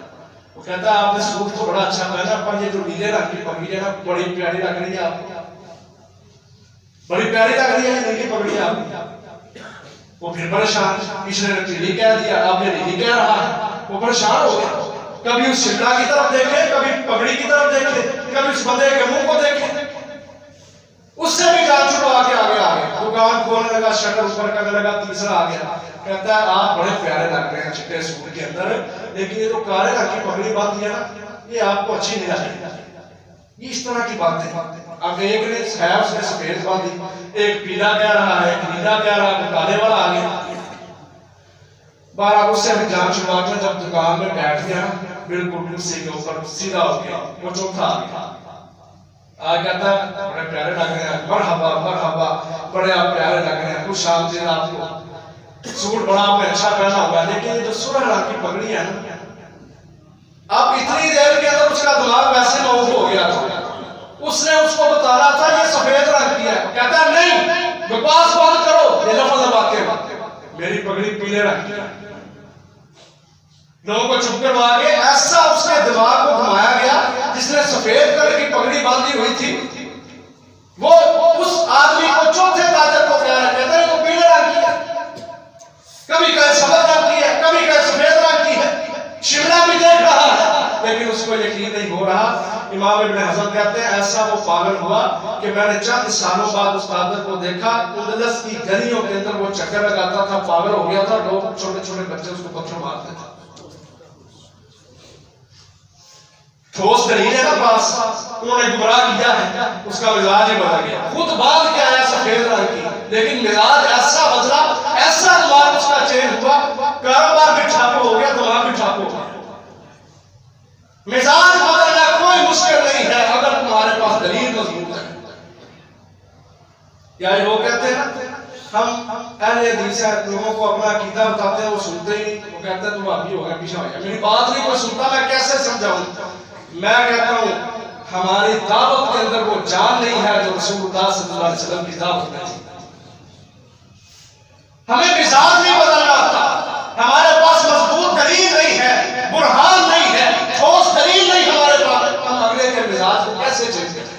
وہ کہتا ہے آپ نے سوٹ تو بڑا اچھا پہنا، پر یہ جو نیلے رنگ کی پگڑی ہے نا بڑی پیاری لگ رہی ہے، آپ کو بڑی پیاری لگ رہی ہے نیلی پگڑی آپ کی۔ وہ پھر پریشان، پچھلے نے نیلی کہہ دیا، آپ نے نیلی کہہ رہا ہے، وہ پریشان ہو گیا، کبھی اس شملہ کی طرف دیکھے، کبھی پگڑی کی طرف دیکھے، کبھی اس بندے کے منہ کو دیکھے، اس سے بھی جان چھڑوا کے آگے آ گیا، دکان کھولنے لگا، شٹر اوپر کرنے لگا، تیسرا آ گیا، کہتا ہے آپ بڑے پیارے لگ رہے ہیں چٹے سوٹ کے اندر، لیکن یہ جو کالے رنگ کی پگڑی باندھی ہے نا یہ آپ کو اچھی نہیں لگی۔ یہ اس طرح کی باتیں، اب ایک نے خیر اس نے سفید باندھی، ایک پیلا کہہ رہا ہے، ایک نیلا کہہ رہا ہے، کالے والا آ گیا۔ بارہ اس سے بھی جان چھڑوا کے جب دکان میں بیٹھ گیا بالکل کرسی کے اوپر سیدھا ہو گیا، وہ چوتھا آ گیا، آ کہتا ہے بڑے پیارے لگ رہے ہیں، مرحبا مرحبا، بڑے آپ پیارے لگ رہے ہیں، خوش آمدید آپ کو۔ سوٹ بڑا آپ نے اچھا پہنا ہوا ہے، لیکن یہ جو سرخ رنگ کی پگڑی ہے نا، اب اتنی دیر کے اندر اس کا دماغ ویسے معاف ہو گیا تھا، اس نے اس کو بتانا تھا یہ سفید رنگ کی ہے، کہتا ہے نہیں بکواس بند کرو، یہ لفظ ہے واقعی میری پگڑی پیلے رنگ کی ہے۔ لوگوں کو چپ کروا کے ایسا اس کے دماغ کو گھمایا گیا، جس نے سفید کلر کی پگڑی باندھی ہوئی تھی وہ اس آدمی کو چوتھے تاجر کو کہہ رہا ہے، کہتا ہے وہ پیلے رنگ کی ہے، کبھی کہے سبز رنگ کی ہے، کبھی کہے سفید رنگ کی ہے، شملہ بھی دیکھ رہا ہے لیکن اس کو یقین نہیں ہو رہا۔ امام ابن حزم کہتے ہیں ایسا وہ پاگل ہوا کہ میں نے چند سالوں بعد اس تاجر کو دیکھا، اندلس کی گلیوں کے اندر وہ چکر لگاتا تھا، پاگل ہو گیا تھا، لوگ چھوٹے چھوٹے بچے اس کو پتھر مارتے تھے۔ ٹھوس دلیل ہے نا پاس، انہوں نے گمراہ کیا ہے، اس کا مزاج ہی بدل گیا، خود بات کیا ہے سفید رنگ کی لیکن مزاج ایسا بدلا، ایسا دماغ اس کا چینج ہوا، کاروبار بھی ٹھپ ہو گیا، دماغ بھی ٹھپ ہو گیا۔ مزاج بدلنا کوئی مشکل نہیں ہے اگر تمہارے پاس دلیل مضبوط ہے۔ یا لوگ کہتے ہیں ہم اہل حدیث ہیں، لوگوں کو اپنا عقیدہ بتاتے ہیں، وہ سنتے ہی نہیں، وہ کہتے ہیں تم ابھی ہو گیا پیچھے ہو گیا، میری بات نہیں کوئی سنتا، میں کیسے سمجھاؤں؟ میں کہتا ہوں ہماری دعوت کے اندر وہ جان نہیں ہے جو رسول اللہ صلی اللہ علیہ وسلم کی دعوت میں تھی۔ ہمیں مزاج نہیں بدلنا آتا، ہمارے پاس مضبوط دلیل نہیں ہے، برہان نہیں ہے، ٹھوس دلیل نہیں ہمارے پاس، ہم اگلے کے مزاج کو کیسے چینج کریں؟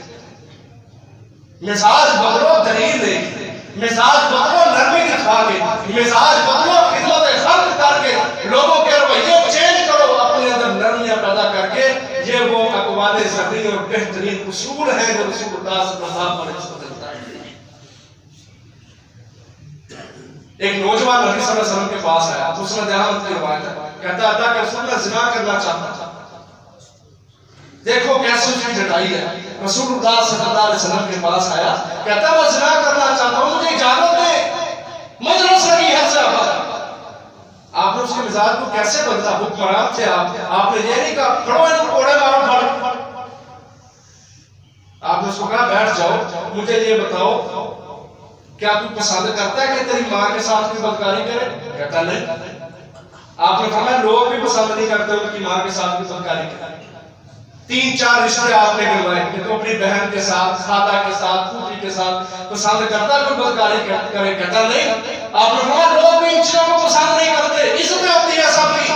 مزاج بدلو دلیل دے کے، مزاج بدلو نرمی دکھا کے، مزاج بدلو خدمت خلق کر کے، لوگوں کے رویے چینج کرو، اپنے اندر نرمیاں پیدا کر کے۔ یہ وہ اقوال ذکری اور بہترین اصول ہیں جو رسول اللہ صلی اللہ علیہ وسلم بتاتے ہیں۔ ایک نوجوان نبی صلی اللہ علیہ وسلم کے پاس آیا، اس نے دیہات کی روایت ہے، کہتا ہے کہ رسول اللہ زنا کرنا چاہتا تھا، دیکھو کیسے اس کی جٹائی ہے۔ رسول اللہ صلی اللہ علیہ وسلم کے پاس آیا، کہتا ہے میں زنا کرنا چاہتا ہوں، مجھے اجازت دے، مجلس لگی ہے سے آپ نے اس کے مزاج کو کیسے بدلا؟ حکمران تھے آپ نے یہ نہیں کہا پڑھو ان کوڑے مارو پھڑ، آپ نے اس کو کہا بیٹھ جاؤ، مجھے یہ بتاؤ کیا تو پسند کرتا ہے کہ تیری ماں کے ساتھ بھی بدکاری کرے؟ کہتا نہیں۔ آپ نے فرمایا لوگ بھی پسند نہیں کرتے ان کی ماں کے ساتھ بھی بدکاری کرے۔ 3-4 رشتے آپ نے گنوائے کہ تو اپنی بہن کے ساتھ، خالہ کے ساتھ، پھوپھی کے ساتھ پسند کرتا ہے کوئی بدکاری کرے؟ کہتا نہیں۔ آپ نے فرمایا لوگ بھی ان چیزوں کو پسند نہیں کرتے، عزتیں ہوتی ہے سب کی۔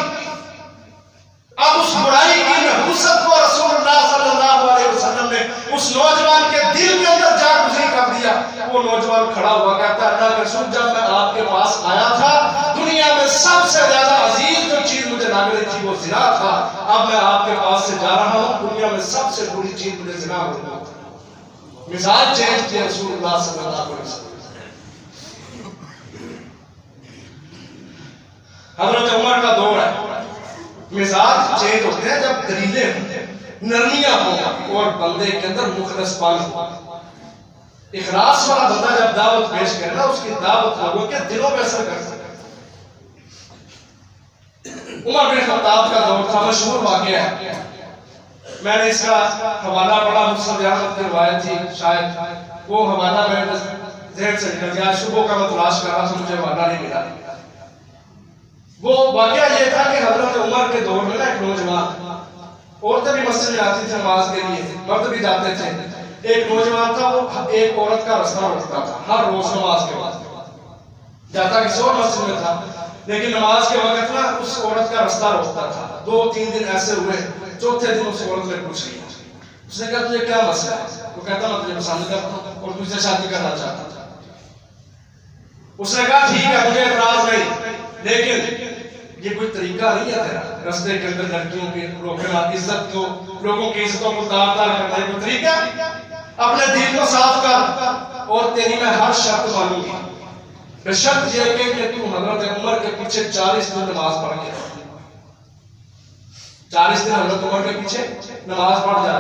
اب اس برائی کی نحوست کو رسول اللہ صلی اللہ علیہ وسلم نے اس نوجوان کے دل کے اندر جاگزی کر دیا۔ وہ نوجوان کھڑا ہوا کہتا ہے اللہ کے رسول جب میں آپ کے پاس آیا تھا دنیا میں سب سے زیادہ عزیز جو چیز مجھے لگ رہی تھی وہ زنا تھا، اب میں آپ کے پاس سے جا رہا ہوں دنیا میں سب سے بری چیز مجھے زنا ہو رہا ہے۔ مزاج چینج کیا رسول اللہ صلی اللہ علیہ وسلم۔ حضرت عمر کا دور ہے، مزاج چینج ہوتے ہیں جب دلیلیں ہوتے ہیں، نرمیاں ہوں اور بندے کے اندر مخلص پن ہو۔ اخلاص والا بندہ جب دعوت پیش کرنا اس کی دعوت لوگوں کے دلوں پہ اثر کر سکتا ہے۔ عمر بن خطاب کا دور تھا، مشہور واقعہ ہے، میں نے اس کا حوالہ پڑھا، مسند احمد کی روایت تھی، شاید وہ حوالہ میں ذہن سے نکل گیا، صبح کا میں تلاش کر رہا تھا مجھے حوالہ نہیں ملا۔ وہ واقعہ یہ تھا کہ حضرت عمر کے دور میں ایک نوجوان، عورتیں بھی مسجد میں آتی تھی نماز کے لیے، مرد بھی جاتے تھے، ایک نوجوان تھا وہ ایک عورت کا رستہ روکتا تھا ہر روز نماز کے بعد، جاتا کسی اور مسجد میں تھا لیکن نماز کے وقت نا اس عورت کا رستہ روکتا تھا۔ 2-3 دن ایسے ہوئے، چوتھے دن اس عورت نے پوچھ لیا، اس نے کہا تجھے کیا مسئلہ ہے؟ وہ کہتا میں تجھے پسند کرتا ہوں اور تجھ سے شادی کرنا چاہتا تھا۔ اس نے کہا ٹھیک ہے مجھے اعتراض نہیں، لیکن یہ کوئی طریقہ نہیں ہے تیرا رستے کے اندر لڑکیوں کی روکنا، عزت کو، لوگوں کی عزتوں کو دار دار کرنا، یہ کوئی طریقہ؟ اپنے دل کو صاف کر اور تیری میں ہر شرط مانوں گی، بشرط یہ کہ تو حضرت عمر کے پیچھے 40 دن نماز پڑھ کے 40 دن حضرت عمر کے پیچھے نماز پڑھ جا۔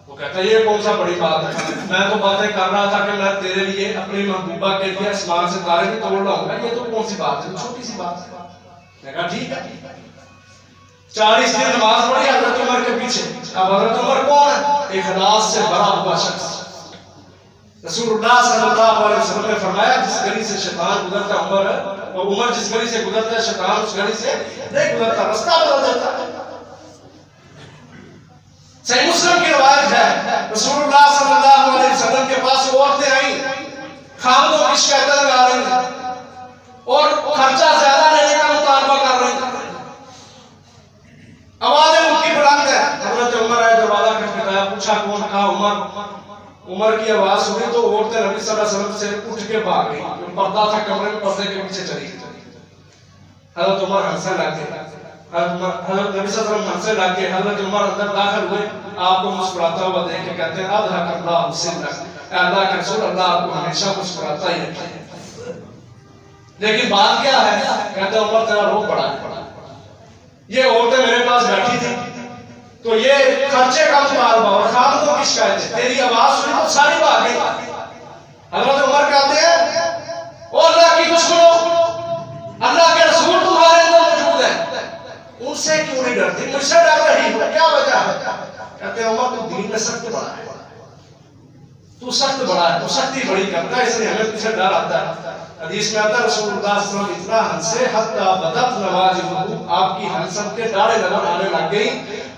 وہ کہتا ہے یہ کون سا بڑی بات ہے، میں تو باتیں کر رہا تھا کہ میں تیرے لیے اپنی محبوبہ کے لیے آسمان سے تارے بھی توڑ رہا ہوں، یہ تو کون سی بات ہے، چھوٹی سی بات ہے۔ میں کہا ٹھیک ہے، 40 دن نماز پڑھی حضرت عمر کے پیچھے۔ اب حضرت عمر کون ہے؟ اخلاص سے بھرا ہوا شخص۔ رسول اللہ صلی اللہ علیہ وسلم نے فرمایا جس گلی سے شیطان گزرتا عمر اور عمر جس گلی سے گزرتا ہے شیطان اس گلی سے نہیں گزرتا، رستہ بدل دیتا ہے۔ صحیح مسلم کی روایت ہے، رسول اللہ صلی اللہ علیہ وسلم کے پاس عورتیں آئیں، خامدوں کی شکایتیں لگا رہی ہیں اور خرچہ زیادہ لینے کا مطالبہ کر رہی ہیں، آوازیں ان کی بلند ہے۔ حضرت عمر آئے، دروازہ کھٹکھٹایا، پوچھا کون؟ کہا عمر۔ عمر کی آواز سنی تو عورتیں نبی صلی اللہ علیہ وسلم سے اٹھ کے بھاگ گئی، جو پردہ تھا کمرے میں پردے کے پیچھے چلی گئی۔ حضرت عمر ہنسنے لگ گئے، حضرت نبی صلی اللہ علیہ وسلم ہنسنے لگ گئے، حضرت عمر اندر داخل ہوئے، آپ کو مسکراتا ہوا دیکھ کے کہتے ہیں اضحک اللہ سنک، اے اللہ کے رسول، اللہ آپ کو ہمیشہ مسکراتا ہی رکھے۔ لیکن بات کیا ہے؟ کہتے ہیں عمر تیرا روب بڑا ہے۔ یہ عورتیں میرے پاس بیٹھی تھی تو یہ خرچے کا مطالبہ اور خامدوں کی شکایتیں، تیری آواز سنی تو ساری بھاگ گئی۔ حضرت عمر کہتے ہیں او اللہ کی دشمنوں، اللہ کے رسول تمہارے اندر موجود ہے، ان سے کیوں نہیں ڈرتی؟ مجھ سے ڈر رہی ہو، کیا وجہ ہے؟ کہتے ہیں عمر تو دین میں سخت بڑا ہے، تو سخت بڑا ہے، تو سختی بڑی کرتا ہے، اس لیے ہمیں تجھے ڈر آتا ہے۔ حدیث میں آتا ہے رسول اللہ صلی اللہ علیہ وسلم اتنا ہنسے حتی بدت نواجذہ، آپ کی ہنسن کے داڑھیں نظر آنے لگ گئی،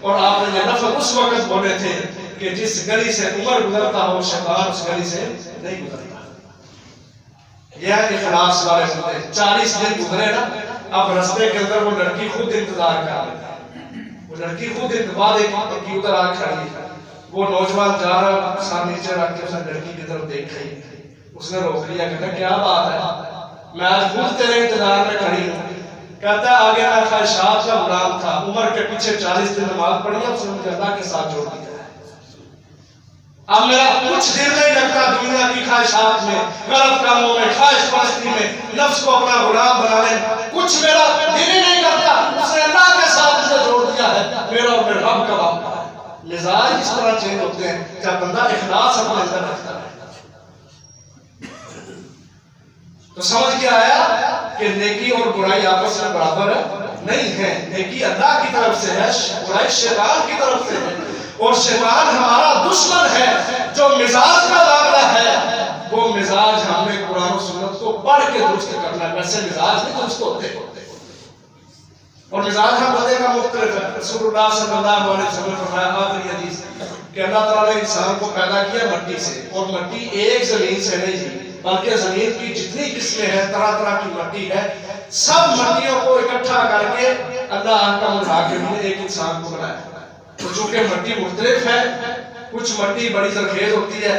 اور آپ نے یہ لفظ اس وقت بولے تھے کہ جس گلی سے عمر گزرتا ہو شیطان اس گلی سے نہیں گزرتا۔ یہ اخلاص والے بندے 40 دن گزرے نا، اب رستے کے اندر وہ لڑکی خود انتظار کر رہی ہے، وہ لڑکی خود انتظار کی ادھر آ کھڑی ہے، وہ نوجوان جا رہا سر نیچے رکھ کے اس نے لڑکی کی طرف دیکھ رہی، اس نے روک لیا، کہتا کیا بات ہے؟ میں آج خود تیرے انتظار میں کھڑی ہوں۔ کہتا ہے آگے میں خواہشات کا غلام تھا، عمر کے پیچھے 40 دن نماز پڑھی ہے، اس نے مجھے اللہ کے ساتھ جوڑ دیا ہے۔ اب میرا کچھ دل نہیں لگتا دنیا کی خواہشات میں، غلط کاموں میں، خواہش پرستی میں، نفس کو اپنا غلام بنانے میں، کچھ میرا دل ہی نہیں کرتا۔ اس نے اللہ کے ساتھ مجھے جوڑ دیا ہے، میرا اور میرے رب کا وعدہ ہے۔ مزاج اس طرح چینج ہوتے ہیں جب بندہ اخلاص اپنے اندر رکھتا ہے۔ تو سمجھ کے آیا کہ نیکی اور برائی آپس میں برابر نہیں ہے، نیکی اللہ کی طرف سے ہے، برائی شیطان کی طرف سے ہے، اور شیطان ہمارا دشمن ہے۔ جو مزاج کا معاملہ ہے وہ مزاج ہم نے قرآن و سنت کو پڑھ کے درست کرنا ہے، ویسے مزاج نہیں درست ہوتے، اور مزاج ہم بندے کا مختلف ہے۔ رسول اللہ صلی اللہ علیہ وسلم نے فرمایا آخری حدیث کہ اللہ تعالیٰ نے انسان کو پیدا کیا مٹی سے، اور مٹی ایک زمین سے نہیں ہے بلکہ زمین کی جتنی قسمیں ہیں، طرح طرح کی مٹی ہے، سب مٹیوں کو اکٹھا کر کے اللہ کا الحاکم نے ایک انسان کو بنایا۔ تو چونکہ مٹی مختلف ہے، کچھ مٹی بڑی زرخیز ہوتی ہے،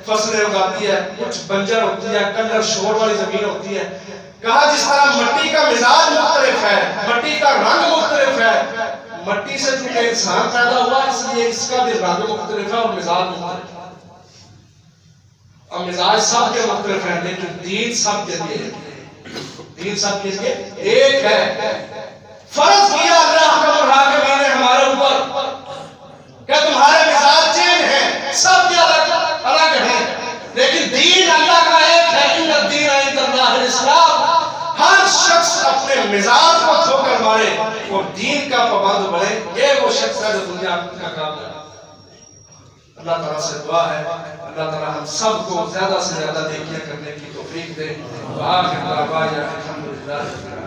فصلیں اگاتی ہے، کچھ بنجر ہوتی ہے، کنڈر شور والی زمین ہوتی ہے، کہا جس طرح مٹی کا مزاج مختلف ہے، مٹی کا رنگ مختلف ہے، مٹی سے چونکہ انسان پیدا ہوا اس لیے اس کا بھی رنگ مختلف ہے اور مزاج مختلف ہے۔ اور مزاج سب کے مختلف ہیں، لیکن دین سب کے لیے، دین سب کے لیے ایک ہے۔ فرض کیا اللہ کا الحاکم نے ہمارے اوپر کہ تمہارے مزاج چین ہیں، سب کے الگ الگ ہیں، لیکن دین اللہ کا ایک ہے۔ ان الدین عند اللہ الاسلام۔ ہر شخص اپنے مزاج کو دھو کر مارے اور دین کا پابند بنے، یہ وہ شخص ہے جو دنیا کا کام ہے۔ اللہ تعالیٰ سے دعا ہے اللہ تعالیٰ ہم سب کو زیادہ سے زیادہ نیکیاں کرنے کی توفیق دے۔ وآخر دعوانا الحمدللہ۔